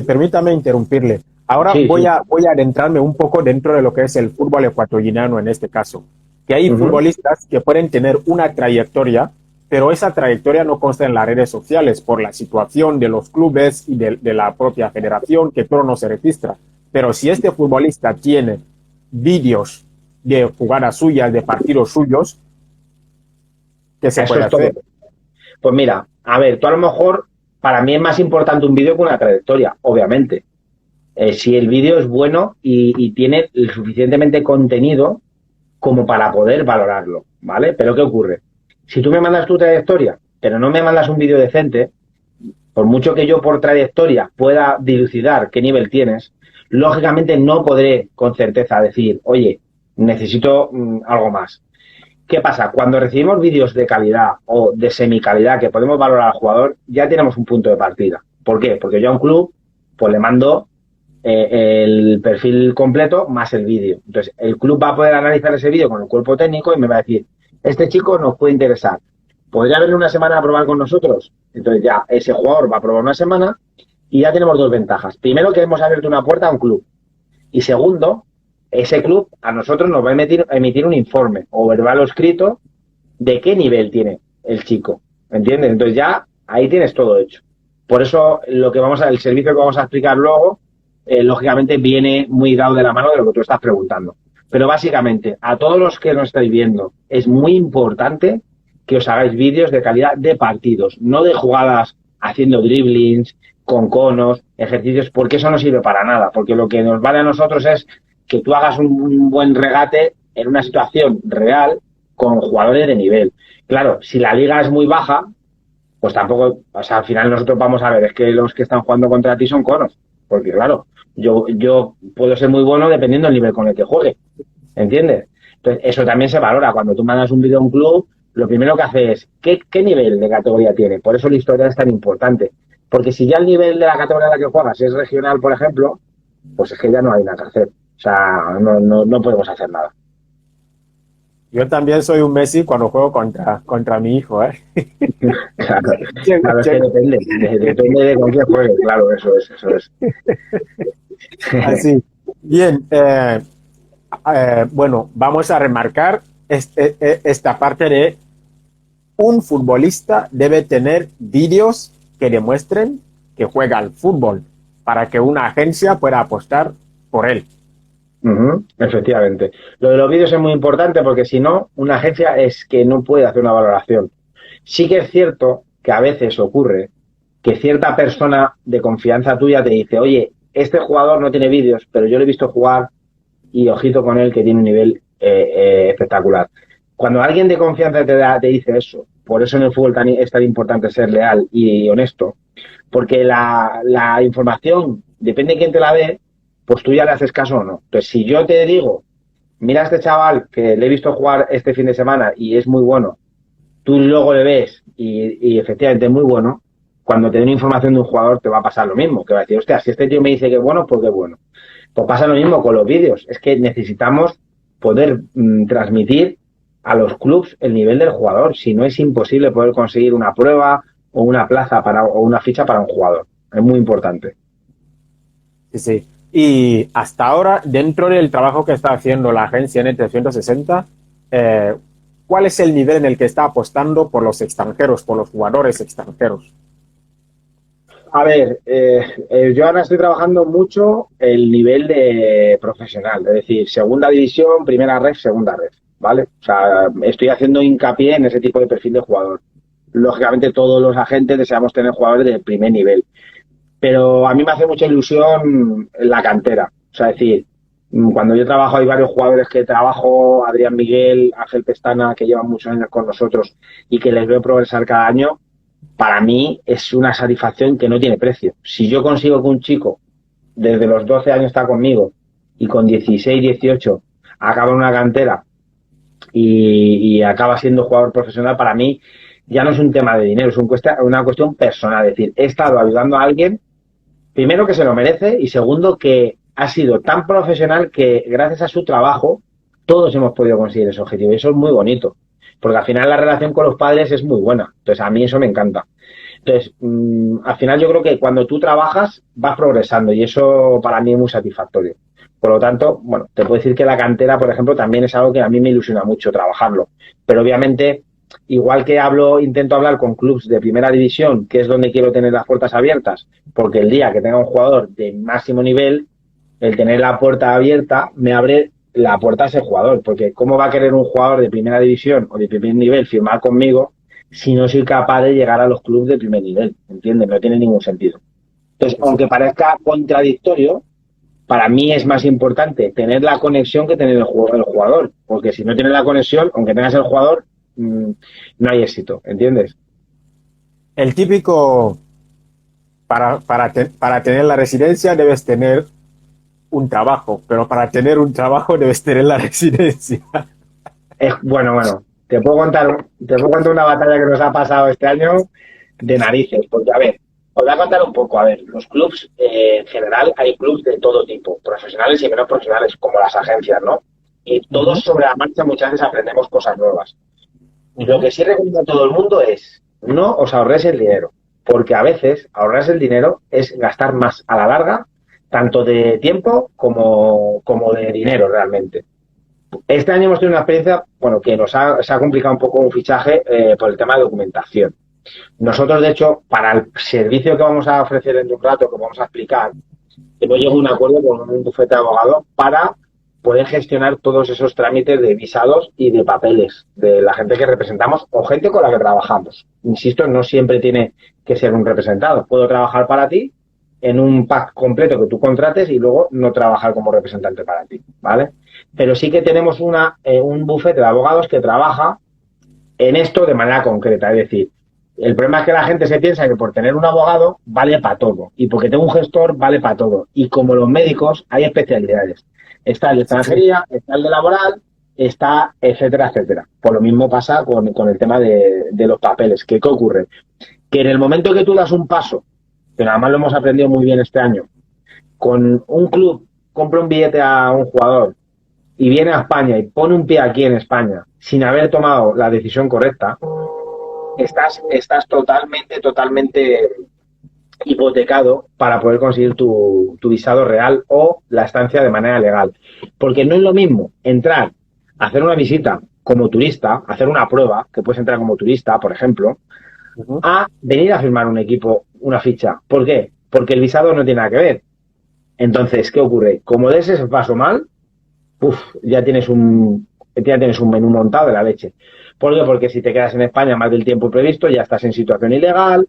permítame interrumpirle. Ahora voy a adentrarme un poco dentro de lo que es el fútbol ecuatoriano en este caso. Que hay futbolistas que pueden tener una trayectoria, pero esa trayectoria no consta en las redes sociales por la situación de los clubes y de la propia federación, que todo no se registra. Pero si este futbolista tiene vídeos de jugadas suyas, de partidos suyos, ¿qué se puede hacer? Pues mira, a ver, tú a lo mejor, para mí es más importante un vídeo que una trayectoria, obviamente. Si el vídeo es bueno y tiene el suficientemente contenido como para poder valorarlo, ¿vale? Pero ¿qué ocurre? Si tú me mandas tu trayectoria, pero no me mandas un vídeo decente, por mucho que yo por trayectoria pueda dilucidar qué nivel tienes, lógicamente no podré con certeza decir, oye, necesito algo más. ¿Qué pasa? Cuando recibimos vídeos de calidad o de semicalidad que podemos valorar al jugador, ya tenemos un punto de partida. ¿Por qué? Porque yo a un club pues le mando el perfil completo más el vídeo. Entonces, el club va a poder analizar ese vídeo con el cuerpo técnico y me va a decir, este chico nos puede interesar. ¿Podría venir una semana a probar con nosotros? Entonces ya ese jugador va a probar una semana y ya tenemos 2 ventajas. Primero, que hemos abierto una puerta a un club. Y segundo, ese club a nosotros nos va a emitir un informe o verbal o escrito de qué nivel tiene el chico. ¿Entiendes? Entonces ya ahí tienes todo hecho. Por eso el servicio que vamos a explicar luego, lógicamente viene muy dado de la mano de lo que tú estás preguntando. Pero básicamente, a todos los que nos estáis viendo, es muy importante que os hagáis vídeos de calidad de partidos, no de jugadas haciendo driblings, con conos, ejercicios, porque eso no sirve para nada, porque lo que nos vale a nosotros es que tú hagas un buen regate en una situación real con jugadores de nivel. Claro, si la liga es muy baja, pues tampoco, o sea, al final nosotros vamos a ver, es que los que están jugando contra ti son conos, porque claro, yo puedo ser muy bueno dependiendo del nivel con el que juegue, ¿entiendes? Entonces, eso también se valora. Cuando tú mandas un vídeo a un club, lo primero que hace es, ¿qué nivel de categoría tiene? Por eso el historial es tan importante. Porque si ya el nivel de la categoría en la que juegas es regional, por ejemplo, pues es que ya no hay nada que hacer. O sea, no podemos hacer nada. Yo también soy un Messi cuando juego contra mi hijo, ¿eh? Claro, claro, es que depende de con quién juegue, claro, eso es. Así. Bien, bueno, vamos a remarcar esta parte de un futbolista debe tener vídeos que demuestren que juega al fútbol para que una agencia pueda apostar por él. Efectivamente. Lo de los vídeos es muy importante porque si no, una agencia es que no puede hacer una valoración. Sí que es cierto que a veces ocurre que cierta persona de confianza tuya te dice, oye, este jugador no tiene vídeos, pero yo lo he visto jugar y ojito con él que tiene un nivel espectacular. Cuando alguien de confianza te dice eso, por eso en el fútbol es tan importante ser leal y honesto, porque la información, depende de quién te la dé, pues tú ya le haces caso o no. Entonces, si yo te digo, mira a este chaval que le he visto jugar este fin de semana y es muy bueno, tú luego le ves y efectivamente es muy bueno, cuando te den información de un jugador te va a pasar lo mismo, que va a decir, hostia, si este tío me dice que es bueno, pues que es bueno. Pues pasa lo mismo con los vídeos, es que necesitamos poder transmitir a los clubs el nivel del jugador, si no es imposible poder conseguir una prueba o una plaza o una ficha para un jugador, es muy importante. Sí, sí. Y hasta ahora, dentro del trabajo que está haciendo la agencia N360, ¿cuál es el nivel en el que está apostando por los extranjeros, por los jugadores extranjeros? A ver, yo ahora estoy trabajando mucho el nivel de profesional, es decir, segunda división, primera ref, segunda ref, ¿vale? O sea, estoy haciendo hincapié en ese tipo de perfil de jugador. Lógicamente todos los agentes deseamos tener jugadores de primer nivel, pero a mí me hace mucha ilusión la cantera. O sea, es decir, cuando yo trabajo hay varios jugadores que trabajo, Adrián Miguel, Ángel Pestana, que llevan muchos años con nosotros y que les veo progresar cada año, para mí es una satisfacción que no tiene precio. Si yo consigo que un chico desde los 12 años está conmigo y con 16, 18 acaba en una cantera y acaba siendo jugador profesional, para mí ya no es un tema de dinero, es una cuestión personal. Es decir, he estado ayudando a alguien, primero que se lo merece y segundo que ha sido tan profesional que gracias a su trabajo todos hemos podido conseguir ese objetivo y eso es muy bonito, porque al final la relación con los padres es muy buena, entonces a mí eso me encanta. Entonces, al final yo creo que cuando tú trabajas vas progresando y eso para mí es muy satisfactorio. Por lo tanto, bueno, te puedo decir que la cantera, por ejemplo, también es algo que a mí me ilusiona mucho trabajarlo, pero obviamente igual que intento hablar con clubes de primera división, que es donde quiero tener las puertas abiertas, porque el día que tenga un jugador de máximo nivel, el tener la puerta abierta me abre la puerta a ese jugador, porque ¿cómo va a querer un jugador de primera división o de primer nivel firmar conmigo si no soy capaz de llegar a los clubes de primer nivel? ¿Entiendes? No tiene ningún sentido. Entonces, aunque parezca contradictorio, para mí es más importante tener la conexión que tener el jugador, porque si no tienes la conexión, aunque tengas el jugador, no hay éxito, ¿entiendes? El típico, para tener la residencia debes tener un trabajo, pero para tener un trabajo debes tener la residencia. Bueno, te puedo contar una batalla que nos ha pasado este año de narices, porque a ver, os voy a contar un poco. A ver, los clubs, en general, hay clubs de todo tipo, profesionales y menos profesionales, como las agencias, ¿no? Y todos sobre la marcha muchas veces aprendemos cosas nuevas. Y lo que sí recomiendo a todo el mundo es no os ahorréis el dinero, porque a veces ahorrarse el dinero es gastar más a la larga, tanto de tiempo como de dinero realmente. Este año hemos tenido una experiencia, bueno, que se ha complicado un poco un fichaje por el tema de documentación. Nosotros, de hecho, para el servicio que vamos a ofrecer en un rato, que vamos a explicar, hemos llegado a un acuerdo con un bufete de abogados para pueden gestionar todos esos trámites de visados y de papeles de la gente que representamos o gente con la que trabajamos. Insisto, no siempre tiene que ser un representado. Puedo trabajar para ti en un pack completo que tú contrates y luego no trabajar como representante para ti, ¿vale? Pero sí que tenemos un bufete de abogados que trabaja en esto de manera concreta. Es decir, el problema es que la gente se piensa que por tener un abogado vale para todo y porque tengo un gestor vale para todo. Y como los médicos hay especialidades. Está el de extranjería, está el de laboral, está etcétera, etcétera. Por lo mismo pasa con el tema de los papeles. ¿Qué ocurre? Que en el momento que tú das un paso, que nada más lo hemos aprendido muy bien este año, con un club compra un billete a un jugador y viene a España y pone un pie aquí en España sin haber tomado la decisión correcta, estás totalmente hipotecado para poder conseguir tu visado real o la estancia de manera legal. Porque no es lo mismo entrar a hacer una visita como turista, hacer una prueba, que puedes entrar como turista, por ejemplo, a venir a firmar un equipo, una ficha. ¿Por qué? Porque el visado no tiene nada que ver. Entonces, ¿qué ocurre? Como des ese paso mal, ya tienes un menú montado de la leche. ¿Por qué? Porque si te quedas en España más del tiempo previsto, ya estás en situación ilegal,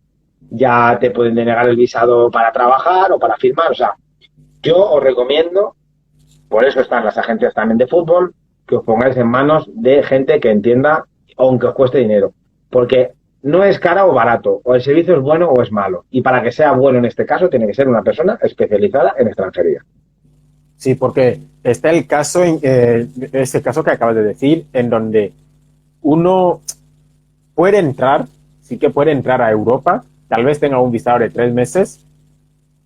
ya te pueden denegar el visado para trabajar o para firmar. O sea, yo os recomiendo, por eso están las agencias también de fútbol, que os pongáis en manos de gente que entienda, aunque os cueste dinero. Porque no es cara o barato, o el servicio es bueno o es malo. Y para que sea bueno en este caso, tiene que ser una persona especializada en extranjería. Sí, porque está el caso, este caso que acabas de decir, en donde uno puede entrar, sí que puede entrar a Europa, tal vez tenga un visado de 3 meses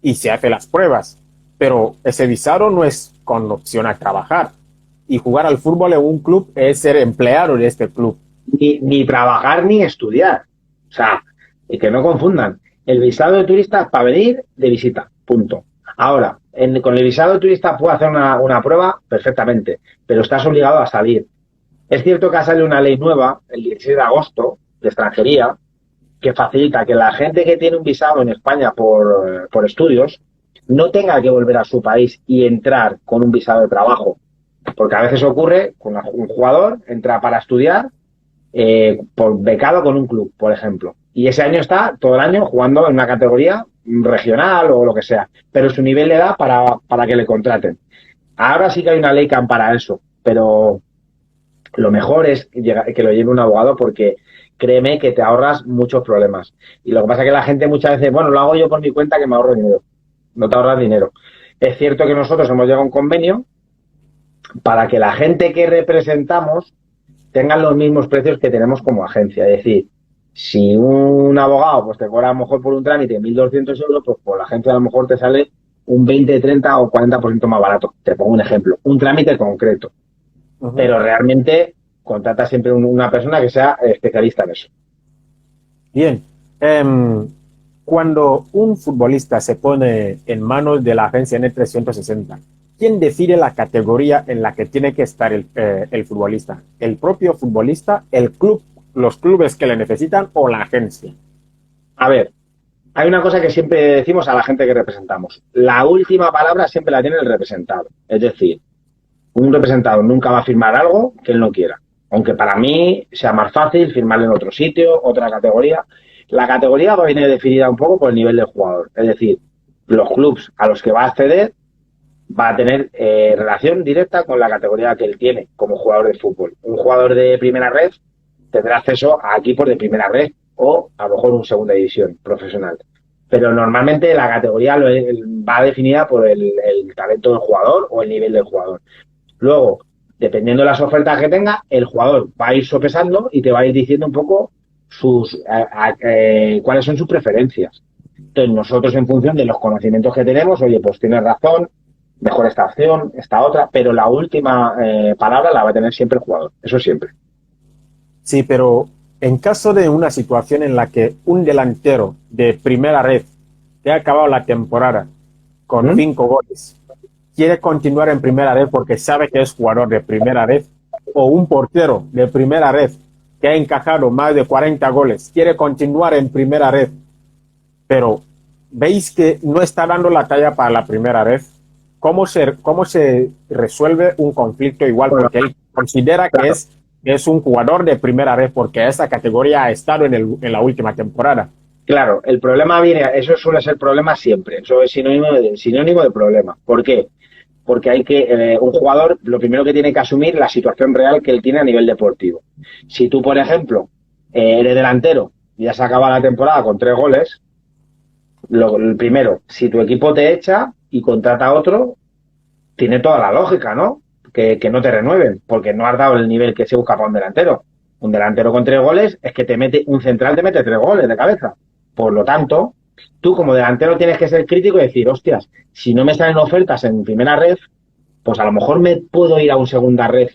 y se hace las pruebas, pero ese visado no es con opción a trabajar. Y jugar al fútbol en un club es ser empleado de este club. Ni trabajar ni estudiar. O sea, y que no confundan. El visado de turista es para venir de visita, punto. Ahora, con el visado de turista puedo hacer una prueba perfectamente, pero estás obligado a salir. Es cierto que ha salido una ley nueva, el 16 de agosto, de extranjería, que facilita que la gente que tiene un visado en España por estudios no tenga que volver a su país y entrar con un visado de trabajo. Porque a veces ocurre con un jugador, entra para estudiar, por becado con un club, por ejemplo. Y ese año está todo el año jugando en una categoría regional o lo que sea. Pero su nivel le da para que le contraten. Ahora sí que hay una ley que ampara eso, pero lo mejor es que lo lleve un abogado porque créeme que te ahorras muchos problemas. Y lo que pasa es que la gente muchas veces, bueno, lo hago yo por mi cuenta que me ahorro dinero. No te ahorras dinero. Es cierto que nosotros hemos llegado a un convenio para que la gente que representamos tengan los mismos precios que tenemos como agencia. Es decir, si un abogado pues te cobra a lo mejor por un trámite 1.200 euros, pues por la agencia a lo mejor te sale un 20, 30 o 40% más barato. Te pongo un ejemplo, un trámite concreto. Pero realmente contrata siempre una persona que sea especialista en eso. Bien. Cuando un futbolista se pone en manos de la agencia N360, ¿quién decide la categoría en la que tiene que estar el futbolista? ¿El propio futbolista, el club, los clubes que le necesitan o la agencia? A ver, hay una cosa que siempre decimos a la gente que representamos. La última palabra siempre la tiene el representado. Es decir, un representado nunca va a firmar algo que él no quiera. Aunque para mí sea más fácil firmarle en otro sitio, otra categoría. La categoría va a venir definida un poco por el nivel del jugador. Es decir, los clubes a los que va a acceder va a tener relación directa con la categoría que él tiene como jugador de fútbol. Un jugador de primera red tendrá acceso a equipos de primera red o a lo mejor un segunda división profesional. Pero normalmente la categoría va definida por el talento del jugador o el nivel del jugador. Luego, dependiendo de las ofertas que tenga, el jugador va a ir sopesando y te va a ir diciendo un poco cuáles son sus preferencias. Entonces, nosotros en función de los conocimientos que tenemos, oye, pues tienes razón, mejor esta opción, esta otra, pero la última palabra la va a tener siempre el jugador, eso siempre. Sí, pero en caso de una situación en la que un delantero de primera red que ha acabado la temporada con 5 goles quiere continuar en primera red porque sabe que es jugador de primera red, o un portero de primera red que ha encajado más de 40 goles quiere continuar en primera red, pero veis que no está dando la talla para la primera red, cómo se resuelve un conflicto igual, Bueno, porque él considera claro, que es un jugador de primera red porque esa categoría ha estado en la última temporada. claro, el problema viene, eso suele ser problema siempre, eso es sinónimo de problema. ¿Por qué? Porque un jugador lo primero que tiene que asumir la situación real que él tiene a nivel deportivo. Si tú, por ejemplo, eres delantero y has acabado la temporada con 3 goles, el primero, si tu equipo te echa y contrata a otro, tiene toda la lógica, ¿no? Que no te renueven, porque no has dado el nivel que se busca para un delantero. Un delantero con 3 goles es que un central te mete 3 goles de cabeza. Por lo tanto, tú como delantero tienes que ser crítico y decir, hostias, si no me salen ofertas en primera red, pues a lo mejor me puedo ir a un segunda red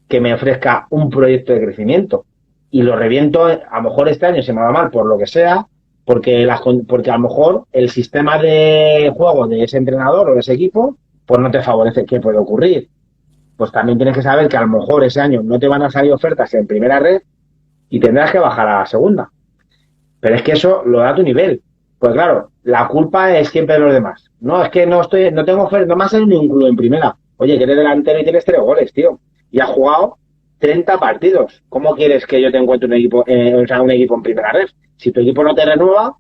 que me ofrezca un proyecto de crecimiento. Y lo reviento, a lo mejor este año se me va mal por lo que sea, porque a lo mejor el sistema de juego de ese entrenador o de ese equipo, pues no te favorece. ¿Qué puede ocurrir? Pues también tienes que saber que a lo mejor ese año no te van a salir ofertas en primera red y tendrás que bajar a la segunda. Pero es que eso lo da tu nivel. Pues claro, la culpa es siempre de los demás. No, es que no tengo oferta, no me ha salido ni un club en primera. Oye, que eres delantero y tienes 3 goles, tío. Y has jugado 30 partidos. ¿Cómo quieres que yo te encuentre un equipo en primera red? Si tu equipo no te renueva,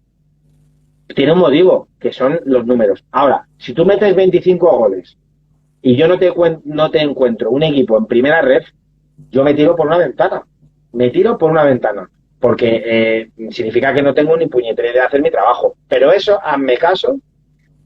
tiene un motivo, que son los números. Ahora, si tú metes 25 goles y yo no te encuentro un equipo en primera red, yo me tiro por una ventana. Me tiro por una ventana. Porque significa que no tengo ni puñetera idea de hacer mi trabajo. Pero eso, hazme caso,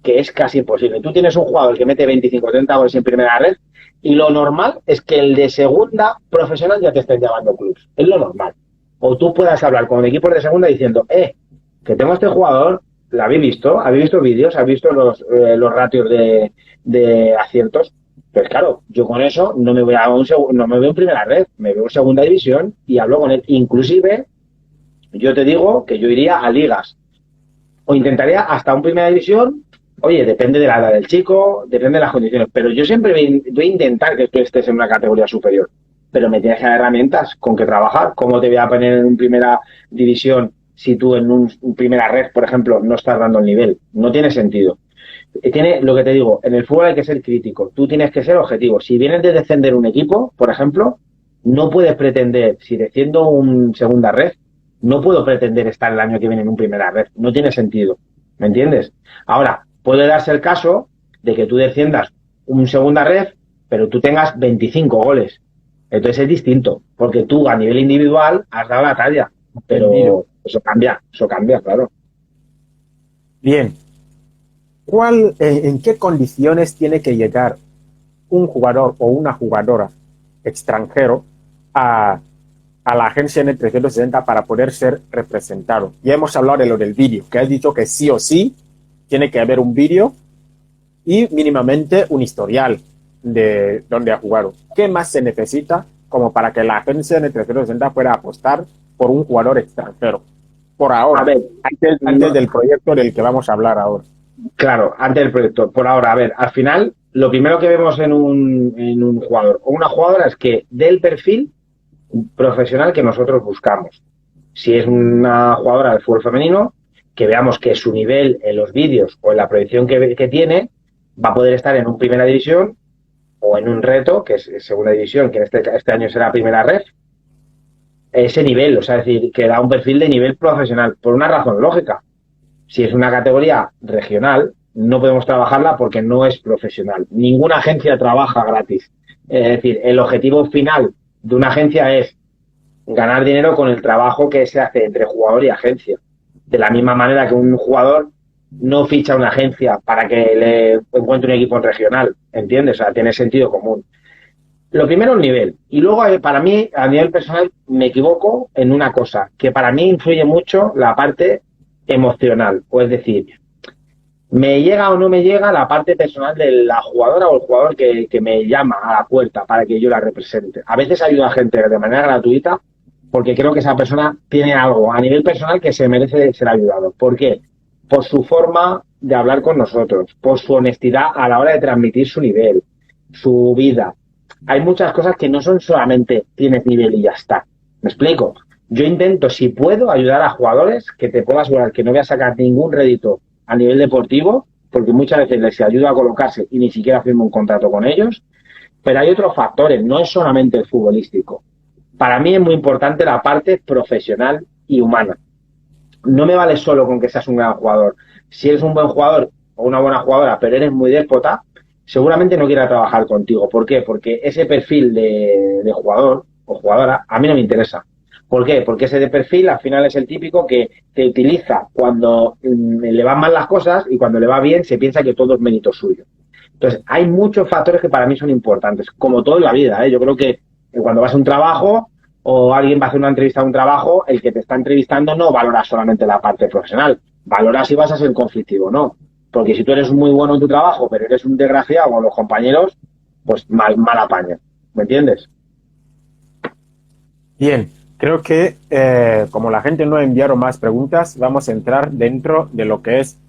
que es casi imposible. Tú tienes un jugador que mete 25 o 30 goles en primera red y lo normal es que el de segunda profesional ya te estén llamando clubs. Es lo normal. O tú puedas hablar con equipos de segunda diciendo, que tengo este jugador, ¿la habéis visto? ¿Habéis visto vídeos? ¿Habéis visto los ratios de aciertos? Pues claro, yo con eso no me voy no me veo en primera red, me veo en segunda división y hablo con él. Inclusive, yo te digo que yo iría a ligas o intentaría hasta un primera división. Oye, depende de la edad del chico, depende de las condiciones, pero yo siempre voy a intentar que tú estés en una categoría superior, pero me tienes que dar herramientas con que trabajar. ¿Cómo te voy a poner en una primera división si tú en un primera red, por ejemplo, no estás dando el nivel? No tiene sentido. Tiene lo que te digo, en el fútbol hay que ser crítico, tú tienes que ser objetivo. Si vienes de descender un equipo, por ejemplo, no puedes pretender, si desciendo un segunda red, no puedo pretender estar el año que viene en un primera red, no tiene sentido, ¿me entiendes? Ahora, puede darse el caso de que tú desciendas un segunda red, pero tú tengas 25 goles. Entonces es distinto, porque tú a nivel individual has dado la talla, pero eso cambia, claro. Bien, ¿en qué condiciones tiene que llegar un jugador o una jugadora extranjero a la agencia N360 para poder ser representado? Ya hemos hablado de lo del vídeo, que has dicho que sí o sí tiene que haber un vídeo y mínimamente un historial de dónde ha jugado. ¿Qué más se necesita como para que la agencia N360 pueda apostar por un jugador extranjero? Por ahora, A ver, antes del proyecto del que vamos a hablar ahora. claro, antes del proyecto. Por ahora, a ver, al final, lo primero que vemos en un jugador o una jugadora es que dé el perfil profesional que nosotros buscamos. Si es una jugadora de fútbol femenino, que veamos que su nivel en los vídeos o en la proyección que tiene va a poder estar en un primera división o en un reto, que es segunda división, que este año será primera red, ese nivel, o sea, es decir, que da un perfil de nivel profesional, por una razón lógica. Si es una categoría regional, no podemos trabajarla porque no es profesional. Ninguna agencia trabaja gratis. Es decir, el objetivo final de una agencia es ganar dinero con el trabajo que se hace entre jugador y agencia. De la misma manera que un jugador no ficha una agencia para que le encuentre un equipo regional, ¿entiendes? O sea, tiene sentido común. Lo primero, el nivel. Y luego, para mí, a nivel personal, me equivoco en una cosa, que para mí influye mucho la parte emocional. O es decir, me llega o no me llega la parte personal de la jugadora o el jugador que me llama a la puerta para que yo la represente. A veces ayudo a gente de manera gratuita porque creo que esa persona tiene algo a nivel personal que se merece ser ayudado. ¿Por qué? Por su forma de hablar con nosotros, por su honestidad a la hora de transmitir su nivel, su vida. Hay muchas cosas que no son solamente tienes nivel y ya está. ¿Me explico? Yo intento, si puedo, ayudar a jugadores que te puedo asegurar que no voy a sacar ningún rédito a nivel deportivo, porque muchas veces les ayuda a colocarse y ni siquiera firmo un contrato con ellos. Pero hay otros factores, no es solamente el futbolístico. Para mí es muy importante la parte profesional y humana. No me vale solo con que seas un gran jugador. Si eres un buen jugador o una buena jugadora, pero eres muy déspota, seguramente no quiera trabajar contigo. ¿Por qué? Porque ese perfil de jugador o jugadora a mí no me interesa. ¿Por qué? Porque ese de perfil al final es el típico que te utiliza cuando le van mal las cosas y cuando le va bien se piensa que todo es mérito suyo. Entonces, hay muchos factores que para mí son importantes, como todo en la vida, ¿eh? Yo creo que cuando vas a un trabajo o alguien va a hacer una entrevista a un trabajo, el que te está entrevistando no valora solamente la parte profesional, valora si vas a ser conflictivo o no. Porque si tú eres muy bueno en tu trabajo, pero eres un desgraciado con los compañeros, pues mal apaño. ¿Me entiendes? Bien, creo que como la gente no enviaron más preguntas, vamos a entrar dentro de lo que es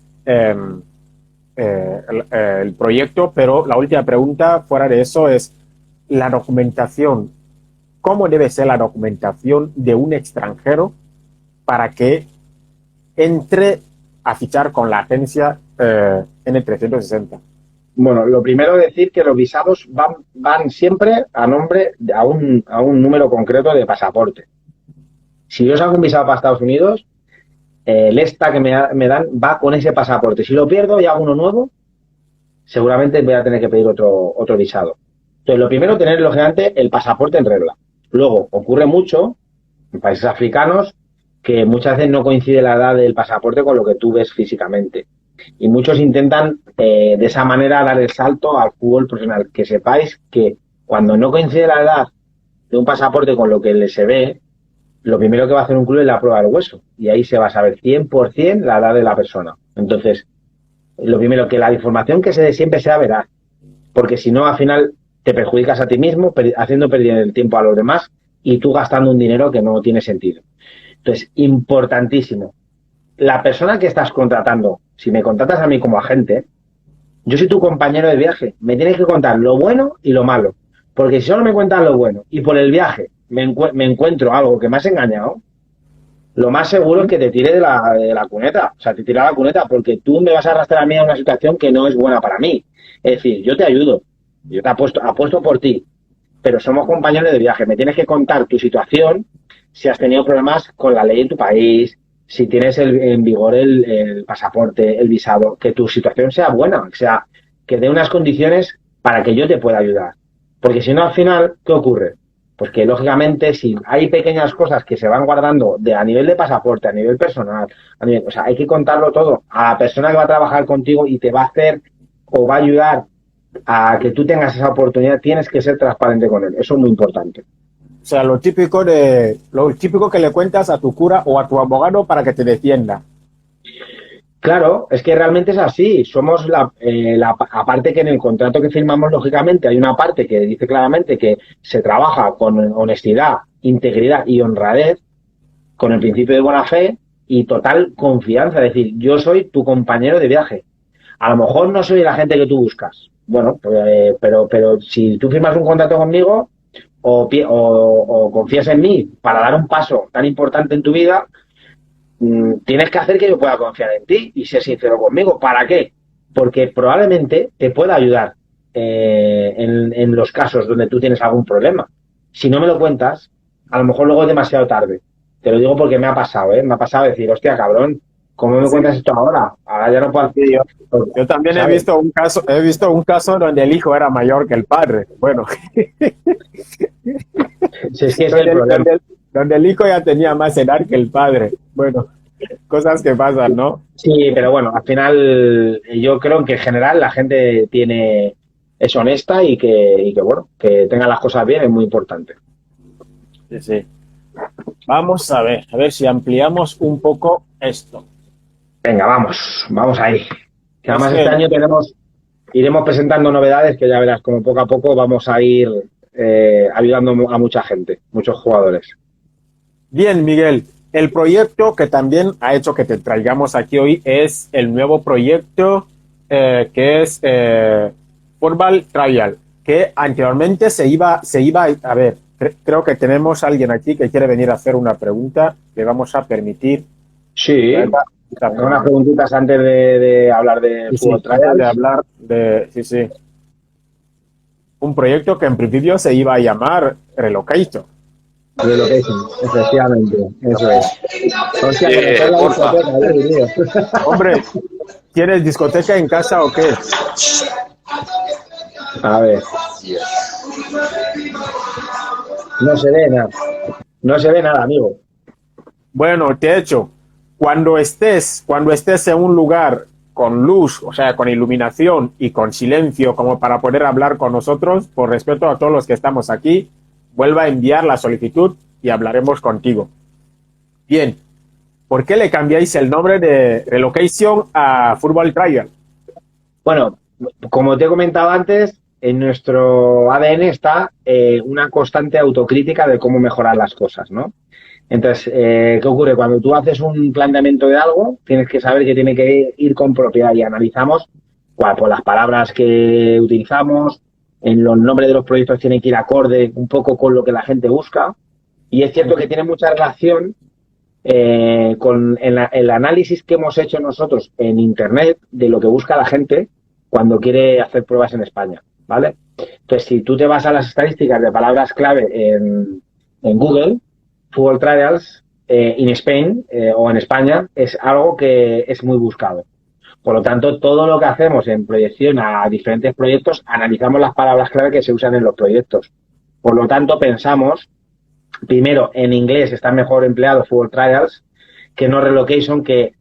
el proyecto, pero la última pregunta fuera de eso es la documentación. ¿Cómo debe ser la documentación de un extranjero para que entre a fichar con la agencia N360? Bueno, lo primero es decir que los visados van siempre a nombre a un número concreto de pasaporte. Si yo saco un visado para Estados Unidos, el ESTA que me dan va con ese pasaporte. Si lo pierdo y hago uno nuevo, seguramente voy a tener que pedir otro visado. Entonces, lo primero, tener, lógicamente, el pasaporte en regla. Luego, ocurre mucho en países africanos que muchas veces no coincide la edad del pasaporte con lo que tú ves físicamente. Y muchos intentan de esa manera dar el salto al fútbol profesional. Que sepáis que cuando no coincide la edad de un pasaporte con lo que se ve, lo primero que va a hacer un club es la prueba del hueso. Y ahí se va a saber 100% la edad de la persona. Entonces, lo primero, que la información que se dé siempre sea veraz. Porque si no, al final te perjudicas a ti mismo, haciendo perder el tiempo a los demás y tú gastando un dinero que no tiene sentido. Entonces, importantísimo. La persona que estás contratando, si me contratas a mí como agente, yo soy tu compañero de viaje. Me tienes que contar lo bueno y lo malo. Porque si solo me cuentas lo bueno y por el viaje me encuentro algo que me has engañado, lo más seguro es que te tire de la cuneta. O sea, te tira la cuneta porque tú me vas a arrastrar a mí a una situación que no es buena para mí. Es decir, yo te ayudo, yo te apuesto por ti, pero somos compañeros de viaje. Me tienes que contar tu situación, si has tenido problemas con la ley en tu país, si tienes en vigor el pasaporte, el visado, que tu situación sea buena, o sea, que dé unas condiciones para que yo te pueda ayudar. Porque si no, al final, ¿qué ocurre? Pues que, lógicamente, si hay pequeñas cosas que se van guardando a nivel de pasaporte, a nivel personal, o sea, hay que contarlo todo a la persona que va a trabajar contigo y te va a hacer o va a ayudar a que tú tengas esa oportunidad, tienes que ser transparente con él. Eso es muy importante. O sea, lo típico que le cuentas a tu cura o a tu abogado para que te defienda. Claro, es que realmente es así. Somos aparte que en el contrato que firmamos, lógicamente, hay una parte que dice claramente que se trabaja con honestidad, integridad y honradez, con el principio de buena fe y total confianza. Es decir, yo soy tu compañero de viaje. A lo mejor no soy la gente que tú buscas. Bueno, pero si tú firmas un contrato conmigo o confías en mí para dar un paso tan importante en tu vida, tienes que hacer que yo pueda confiar en ti y ser sincero conmigo. ¿Para qué? Porque probablemente te pueda ayudar en los casos donde tú tienes algún problema. Si no me lo cuentas, a lo mejor luego es demasiado tarde. Te lo digo porque me ha pasado, ¿eh? Me ha pasado decir, hostia, cabrón, ¿cómo me cuentas esto ahora? Ahora ya no puedo hacer yo. Yo también ¿sabes? he visto un caso donde el hijo era mayor que el padre. Bueno, Si es que es el problema. donde el hijo ya tenía más edad que el padre. Bueno, cosas que pasan, ¿no? Sí, pero bueno, al final yo creo que en general la gente es honesta y que bueno, que tenga las cosas bien es muy importante. Sí, sí. Vamos a ver si ampliamos un poco esto. Venga, vamos ahí. Que además Es que- este año iremos presentando novedades que ya verás como poco a poco vamos a ir ayudando a mucha gente, muchos jugadores. Bien, Miguel. El proyecto que también ha hecho que te traigamos aquí hoy es el nuevo proyecto que es Football Trial, que anteriormente se iba a ver. Creo que tenemos a alguien aquí que quiere venir a hacer una pregunta. Le vamos a permitir. Sí, unas preguntitas antes de hablar de Fútbol Trials. Antes de hablar de... Sí. Un proyecto que en principio se iba a llamar Relocation. Relocation, efectivamente, eso es. Hostia, porfa. Hombre, ¿tienes discoteca en casa o qué? A ver. No se ve nada. No se ve nada, amigo. Bueno, de hecho, cuando estés en un lugar con luz, o sea, con iluminación y con silencio como para poder hablar con nosotros, por respeto a todos los que estamos aquí, vuelva a enviar la solicitud y hablaremos contigo. Bien, ¿por qué le cambiáis el nombre de Relocation a Football Trial? Bueno, como te he comentado antes, en nuestro ADN está una constante autocrítica de cómo mejorar las cosas, ¿no? Entonces, ¿qué ocurre? Cuando tú haces un planteamiento de algo, tienes que saber que tiene que ir con propiedad y analizamos por las palabras que utilizamos, en los nombres de los proyectos tienen que ir acorde un poco con lo que la gente busca. Y es cierto que tiene mucha relación con el análisis que hemos hecho nosotros en Internet de lo que busca la gente cuando quiere hacer pruebas en España, ¿vale? Entonces, si tú te vas a las estadísticas de palabras clave en Google, Football Trials in Spain o en España es algo que es muy buscado. Por lo tanto, todo lo que hacemos en proyección a diferentes proyectos, analizamos las palabras clave que se usan en los proyectos. Por lo tanto, pensamos, primero, en inglés está mejor empleado Football Trials que no Relocation, que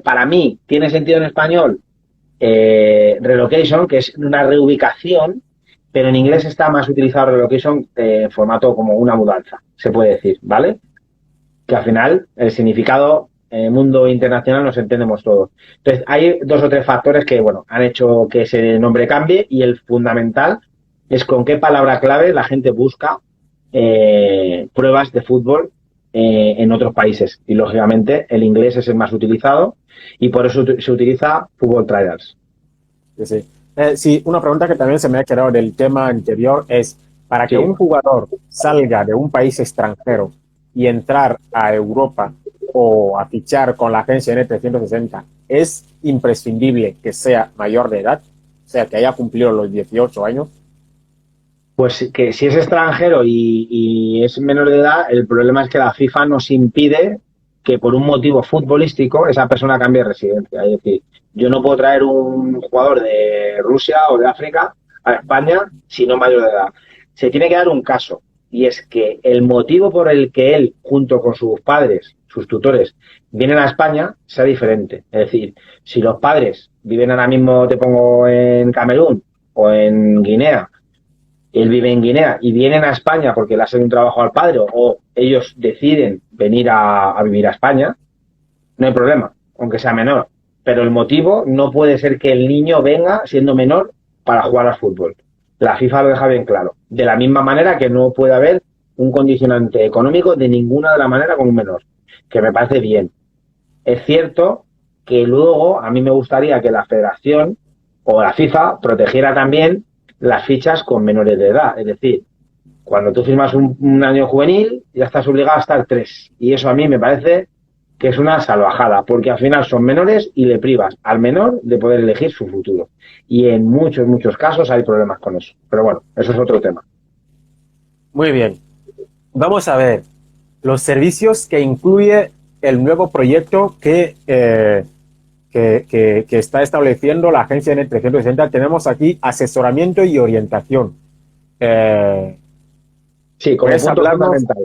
para mí tiene sentido en español Relocation, que es una reubicación, pero en inglés está más utilizado Relocation en formato como una mudanza, se puede decir, ¿vale? Que al final el significado en el mundo internacional nos entendemos todos. Entonces, hay 2 o 3 factores que, bueno, han hecho que ese nombre cambie, y el fundamental es con qué palabra clave la gente busca pruebas de fútbol en otros países. Y, lógicamente, el inglés es el más utilizado y por eso se utiliza Football Trials. Sí. Sí, una pregunta que también se me ha quedado del tema anterior es, para que un jugador salga de un país extranjero y entrar a Europa o a fichar con la agencia N360, ¿es imprescindible que sea mayor de edad? O sea, que haya cumplido los 18 años. Pues que si es extranjero y es menor de edad, el problema es que la FIFA nos impide que por un motivo futbolístico esa persona cambie de residencia. Es decir, yo no puedo traer un jugador de Rusia o de África a España si no es mayor de edad. Se tiene que dar un caso, y es que el motivo por el que él, junto con sus padres, sus tutores, vienen a España sea diferente. Es decir, si los padres viven ahora mismo, te pongo, en Camerún o en Guinea, él vive en Guinea y vienen a España porque le hacen un trabajo al padre, o ellos deciden venir a vivir a España, no hay problema, aunque sea menor. Pero el motivo no puede ser que el niño venga siendo menor para jugar al fútbol. La FIFA lo deja bien claro. De la misma manera que no puede haber un condicionante económico de ninguna de la manera con un menor, que me parece bien. Es cierto que luego a mí me gustaría que la Federación o la FIFA protegiera también las fichas con menores de edad. Es decir, cuando tú firmas un año juvenil, ya estás obligado a estar 3. Y eso a mí me parece que es una salvajada, porque al final son menores y le privas al menor de poder elegir su futuro. Y en muchos casos hay problemas con eso. Pero bueno, eso es otro tema. Muy bien. Vamos a ver los servicios que incluye el nuevo proyecto que está estableciendo la agencia N360. Tenemos aquí asesoramiento y orientación. Sí, como punto fundamental.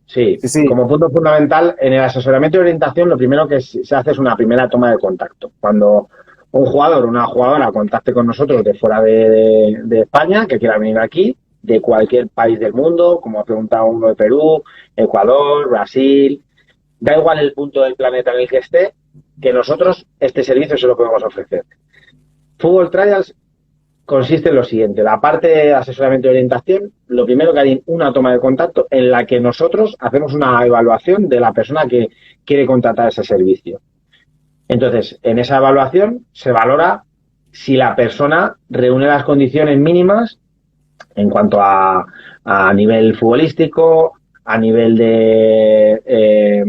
Sí, como punto fundamental, en el asesoramiento y orientación, lo primero que se hace es una primera toma de contacto. Cuando un jugador o una jugadora contacte con nosotros de fuera de España, que quiera venir aquí, de cualquier país del mundo, como ha preguntado uno de Perú, Ecuador, Brasil, da igual el punto del planeta en el que esté, que nosotros este servicio se lo podemos ofrecer. Football Trials consiste en lo siguiente: la parte de asesoramiento y orientación, lo primero que hay una toma de contacto en la que nosotros hacemos una evaluación de la persona que quiere contratar ese servicio. Entonces, en esa evaluación se valora si la persona reúne las condiciones mínimas en cuanto a nivel futbolístico, a nivel de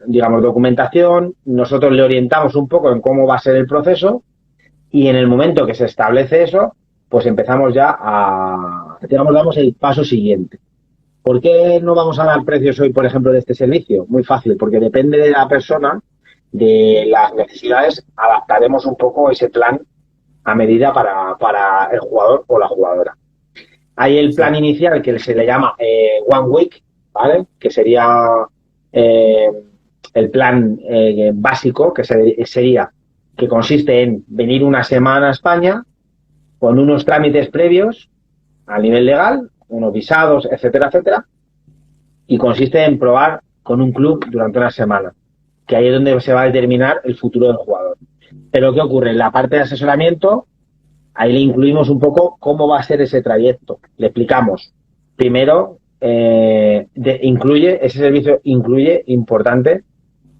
digamos, documentación, nosotros le orientamos un poco en cómo va a ser el proceso y en el momento que se establece eso, pues empezamos ya a, digamos, damos el paso siguiente. ¿Por qué no vamos a dar precios hoy, por ejemplo, de este servicio? Muy fácil, porque depende de la persona, de las necesidades, adaptaremos un poco ese plan a medida para el jugador o la jugadora. Hay el plan inicial que se le llama One Week, ¿vale? Que sería el plan básico, que sería que consiste en venir una semana a España con unos trámites previos a nivel legal, unos visados, etcétera, etcétera, y consiste en probar con un club durante una semana, que ahí es donde se va a determinar el futuro del jugador. Pero ¿qué ocurre? En la parte de asesoramiento, ahí le incluimos un poco cómo va a ser ese trayecto. Le explicamos. Primero, ese servicio incluye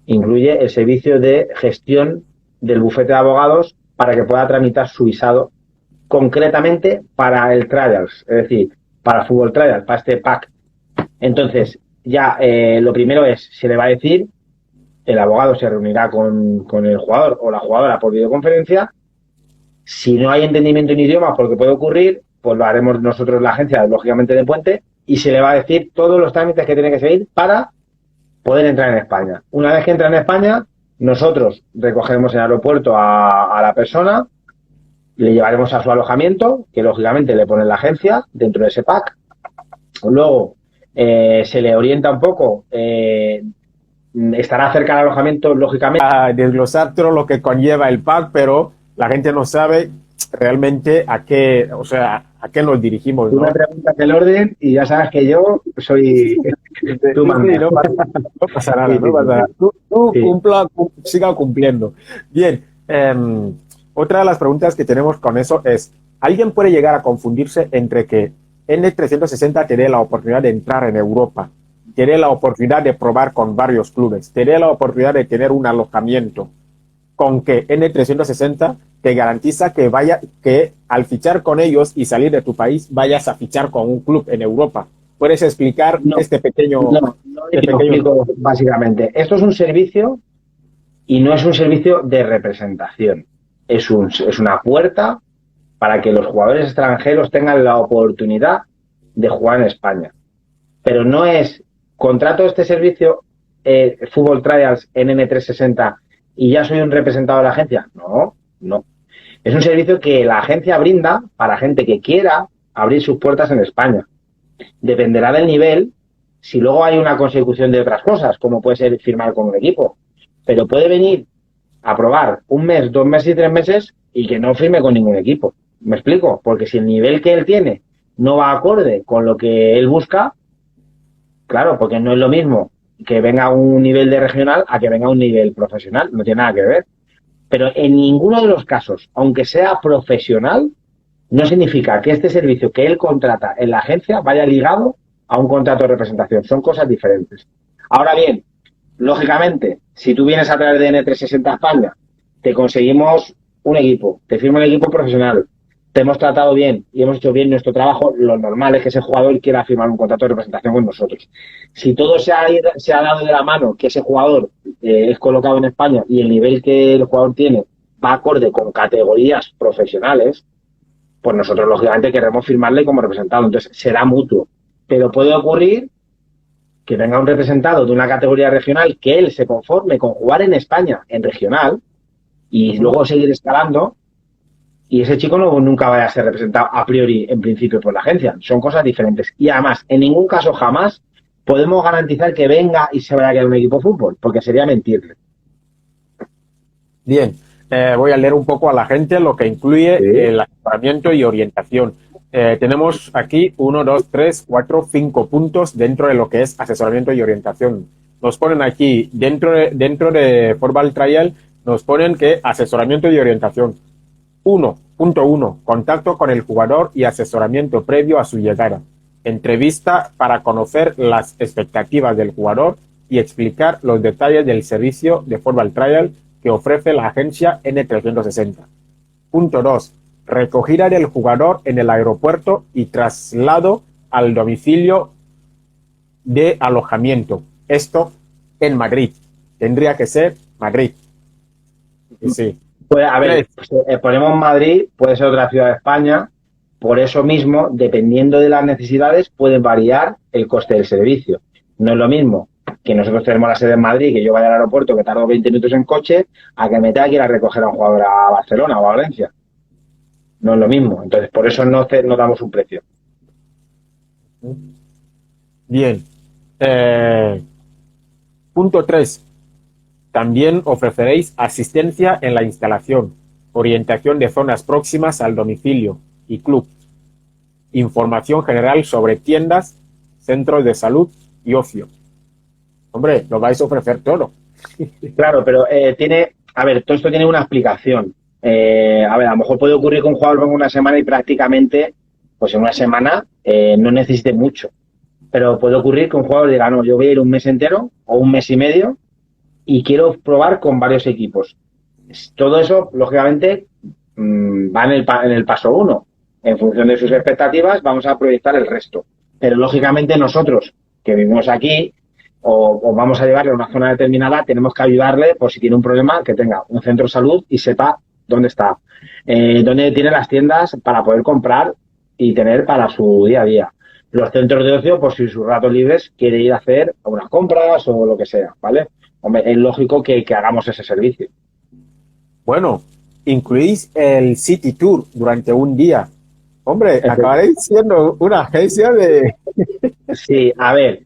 el servicio de gestión del bufete de abogados para que pueda tramitar su visado concretamente para el trials, es decir, para fútbol trials, para este pack. Entonces, ya lo primero es, se le va a decir, el abogado se reunirá con el jugador o la jugadora por videoconferencia. Si no hay entendimiento en idiomas, porque puede ocurrir, pues lo haremos nosotros, la agencia, lógicamente de Puente, y se le va a decir todos los trámites que tiene que seguir para poder entrar en España. Una vez que entra en España, nosotros recogeremos en el aeropuerto a la persona, le llevaremos a su alojamiento, que lógicamente le pone la agencia dentro de ese pack. Luego se le orienta un poco, estará cerca del alojamiento, lógicamente. A desglosar todo lo que conlleva el pack, pero la gente no sabe realmente a qué nos dirigimos, Tú ¿no? me preguntas el orden y ya sabes que yo soy... Tú mandas. No pasa nada, no pasa nada. Tú siga cumpliendo. Bien, otra de las preguntas que tenemos con eso es, ¿alguien puede llegar a confundirse entre que N360 te dé la oportunidad de entrar en Europa, te dé la oportunidad de probar con varios clubes, te dé la oportunidad de tener un alojamiento, con que N360 te garantiza que al fichar con ellos y salir de tu país, vayas a fichar con un club en Europa? ¿Puedes explicar este pequeño...? No, explico básicamente. Esto es un servicio y no es un servicio de representación. Es una puerta para que los jugadores extranjeros tengan la oportunidad de jugar en España. Pero no es contrato este servicio Fútbol Trials en N360 y ya soy un representado de la agencia. No. Es un servicio que la agencia brinda para gente que quiera abrir sus puertas en España. Dependerá del nivel, si luego hay una consecución de otras cosas, como puede ser firmar con un equipo. Pero puede venir a probar 1 mes, 2 meses y 3 meses y que no firme con ningún equipo. ¿Me explico? Porque si el nivel que él tiene no va acorde con lo que él busca, claro, porque no es lo mismo que venga a un nivel de regional a que venga a un nivel profesional, no tiene nada que ver. Pero en ninguno de los casos, aunque sea profesional, no significa que este servicio que él contrata en la agencia vaya ligado a un contrato de representación. Son cosas diferentes. Ahora bien, lógicamente, si tú vienes a través de N360 a España, te conseguimos un equipo, te firma un equipo profesional, te hemos tratado bien y hemos hecho bien nuestro trabajo, lo normal es que ese jugador quiera firmar un contrato de representación con nosotros. Si todo se ha dado de la mano, que ese jugador es colocado en España y el nivel que el jugador tiene va acorde con categorías profesionales, pues nosotros lógicamente queremos firmarle como representado, entonces será mutuo. Pero puede ocurrir que venga un representado de una categoría regional que él se conforme con jugar en España en regional y luego seguir escalando, y ese chico nunca vaya a ser representado a priori en principio por la agencia. Son cosas diferentes. Y además, en ningún caso jamás podemos garantizar que venga y se vaya a quedar un equipo de fútbol, porque sería mentirle. Bien, voy a leer un poco a la gente lo que incluye el asesoramiento y orientación. Tenemos aquí 1, 2, 3, 4, 5 puntos dentro de lo que es asesoramiento y orientación. Nos ponen aquí, dentro de Fútbol Trial, nos ponen que asesoramiento y orientación. 1.1. Contacto con el jugador y asesoramiento previo a su llegada. Entrevista para conocer las expectativas del jugador y explicar los detalles del servicio de Fútbol Trial que ofrece la agencia N360. Punto 2. Recogida del jugador en el aeropuerto y traslado al domicilio de alojamiento. Esto en Madrid. tendría que ser Madrid. Y sí. Pues, a ver, pues, ponemos Madrid, puede ser otra ciudad de España. Por eso mismo, dependiendo de las necesidades, puede variar el coste del servicio. No es lo mismo que nosotros tenemos la sede en Madrid, que yo vaya al aeropuerto, que tardo 20 minutos en coche, a que me tenga que ir a recoger a un jugador a Barcelona o a Valencia. No es lo mismo. Entonces, por eso no damos un precio. Bien. Punto 3. También ofreceréis asistencia en la instalación, orientación de zonas próximas al domicilio y club, información general sobre tiendas, centros de salud y ocio. Hombre, lo vais a ofrecer todo. Claro, pero todo esto tiene una explicación. A lo mejor puede ocurrir que un jugador venga una semana y prácticamente, pues en una semana no necesite mucho. Pero puede ocurrir que un jugador diga, no, yo voy a ir un mes entero o un mes y medio y quiero probar con varios equipos. Todo eso, lógicamente, va en el paso 1. En función de sus expectativas, vamos a proyectar el resto. Pero, lógicamente, nosotros, que vivimos aquí, o vamos a llevarle a una zona determinada, tenemos que ayudarle, por si tiene un problema, que tenga un centro de salud y sepa dónde está, dónde tiene las tiendas para poder comprar y tener para su día a día. Los centros de ocio, por si sus ratos libres quiere ir a hacer unas compras o lo que sea, ¿vale? Hombre, es lógico que hagamos ese servicio. Bueno, incluís el City Tour durante un día. Hombre, acabaréis siendo una agencia de... Sí, a ver,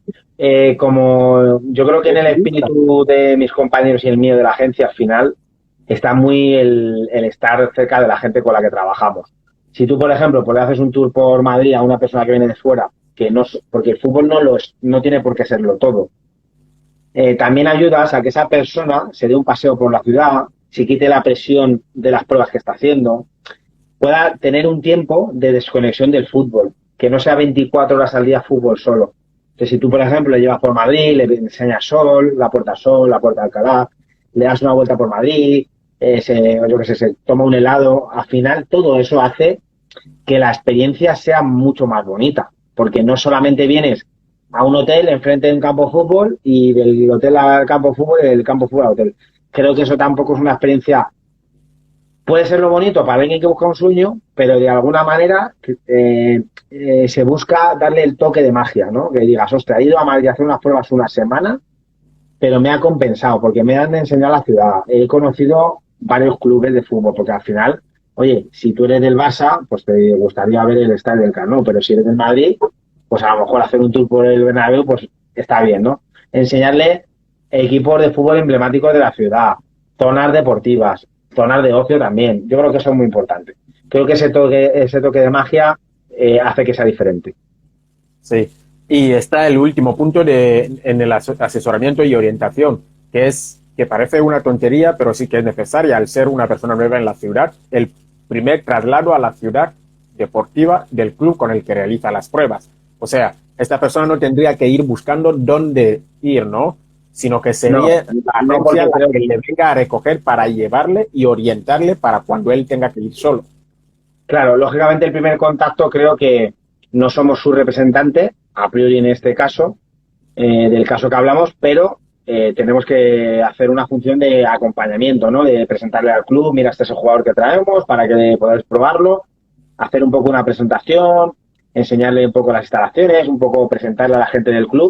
como yo creo que en el espíritu de mis compañeros y el mío de la agencia, al final, está muy el estar cerca de la gente con la que trabajamos. Si tú, por ejemplo, pues le haces un tour por Madrid a una persona que viene de fuera, porque el fútbol no tiene por qué serlo todo. También ayudas a que esa persona se dé un paseo por la ciudad, se quite la presión de las pruebas que está haciendo, pueda tener un tiempo de desconexión del fútbol, que no sea 24 horas al día fútbol solo. Entonces, si tú, por ejemplo, le llevas por Madrid, le enseñas Sol, la Puerta de Alcalá, le das una vuelta por Madrid, se toma un helado, al final todo eso hace que la experiencia sea mucho más bonita, porque no solamente vienes a un hotel enfrente de un campo de fútbol y del hotel al campo de fútbol y del campo de fútbol al hotel. Creo que eso tampoco es una experiencia. Puede ser lo bonito para alguien que busca un sueño, pero de alguna manera se busca darle el toque de magia, ¿no? Que digas, ostras, he ido a Madrid a hacer unas pruebas una semana, pero me ha compensado porque me han enseñado la ciudad. He conocido varios clubes de fútbol, porque al final, oye, si tú eres del Barça, pues te gustaría ver el estadio del Camp Nou, pero si eres del Madrid, pues a lo mejor hacer un tour por el Bernabéu, pues está bien, ¿no? Enseñarle equipos de fútbol emblemáticos de la ciudad, zonas deportivas, zonas de ocio también. Yo creo que eso es muy importante. Creo que ese toque de magia hace que sea diferente. Sí. Y está el último punto en el asesoramiento y orientación, que parece una tontería, pero sí que es necesaria al ser una persona nueva en la ciudad, el primer traslado a la ciudad deportiva del club con el que realiza las pruebas. O sea, esta persona no tendría que ir buscando dónde ir, ¿no? Sino que sería la agencia la que le venga a recoger para llevarle y orientarle para cuando él tenga que ir solo. Claro, lógicamente el primer contacto creo que no somos su representante, a priori en este caso, del caso que hablamos, pero tenemos que hacer una función de acompañamiento, ¿no? De presentarle al club, mira, este es el jugador que traemos para que podáis probarlo, hacer un poco una presentación, enseñarle un poco las instalaciones, un poco presentarle a la gente del club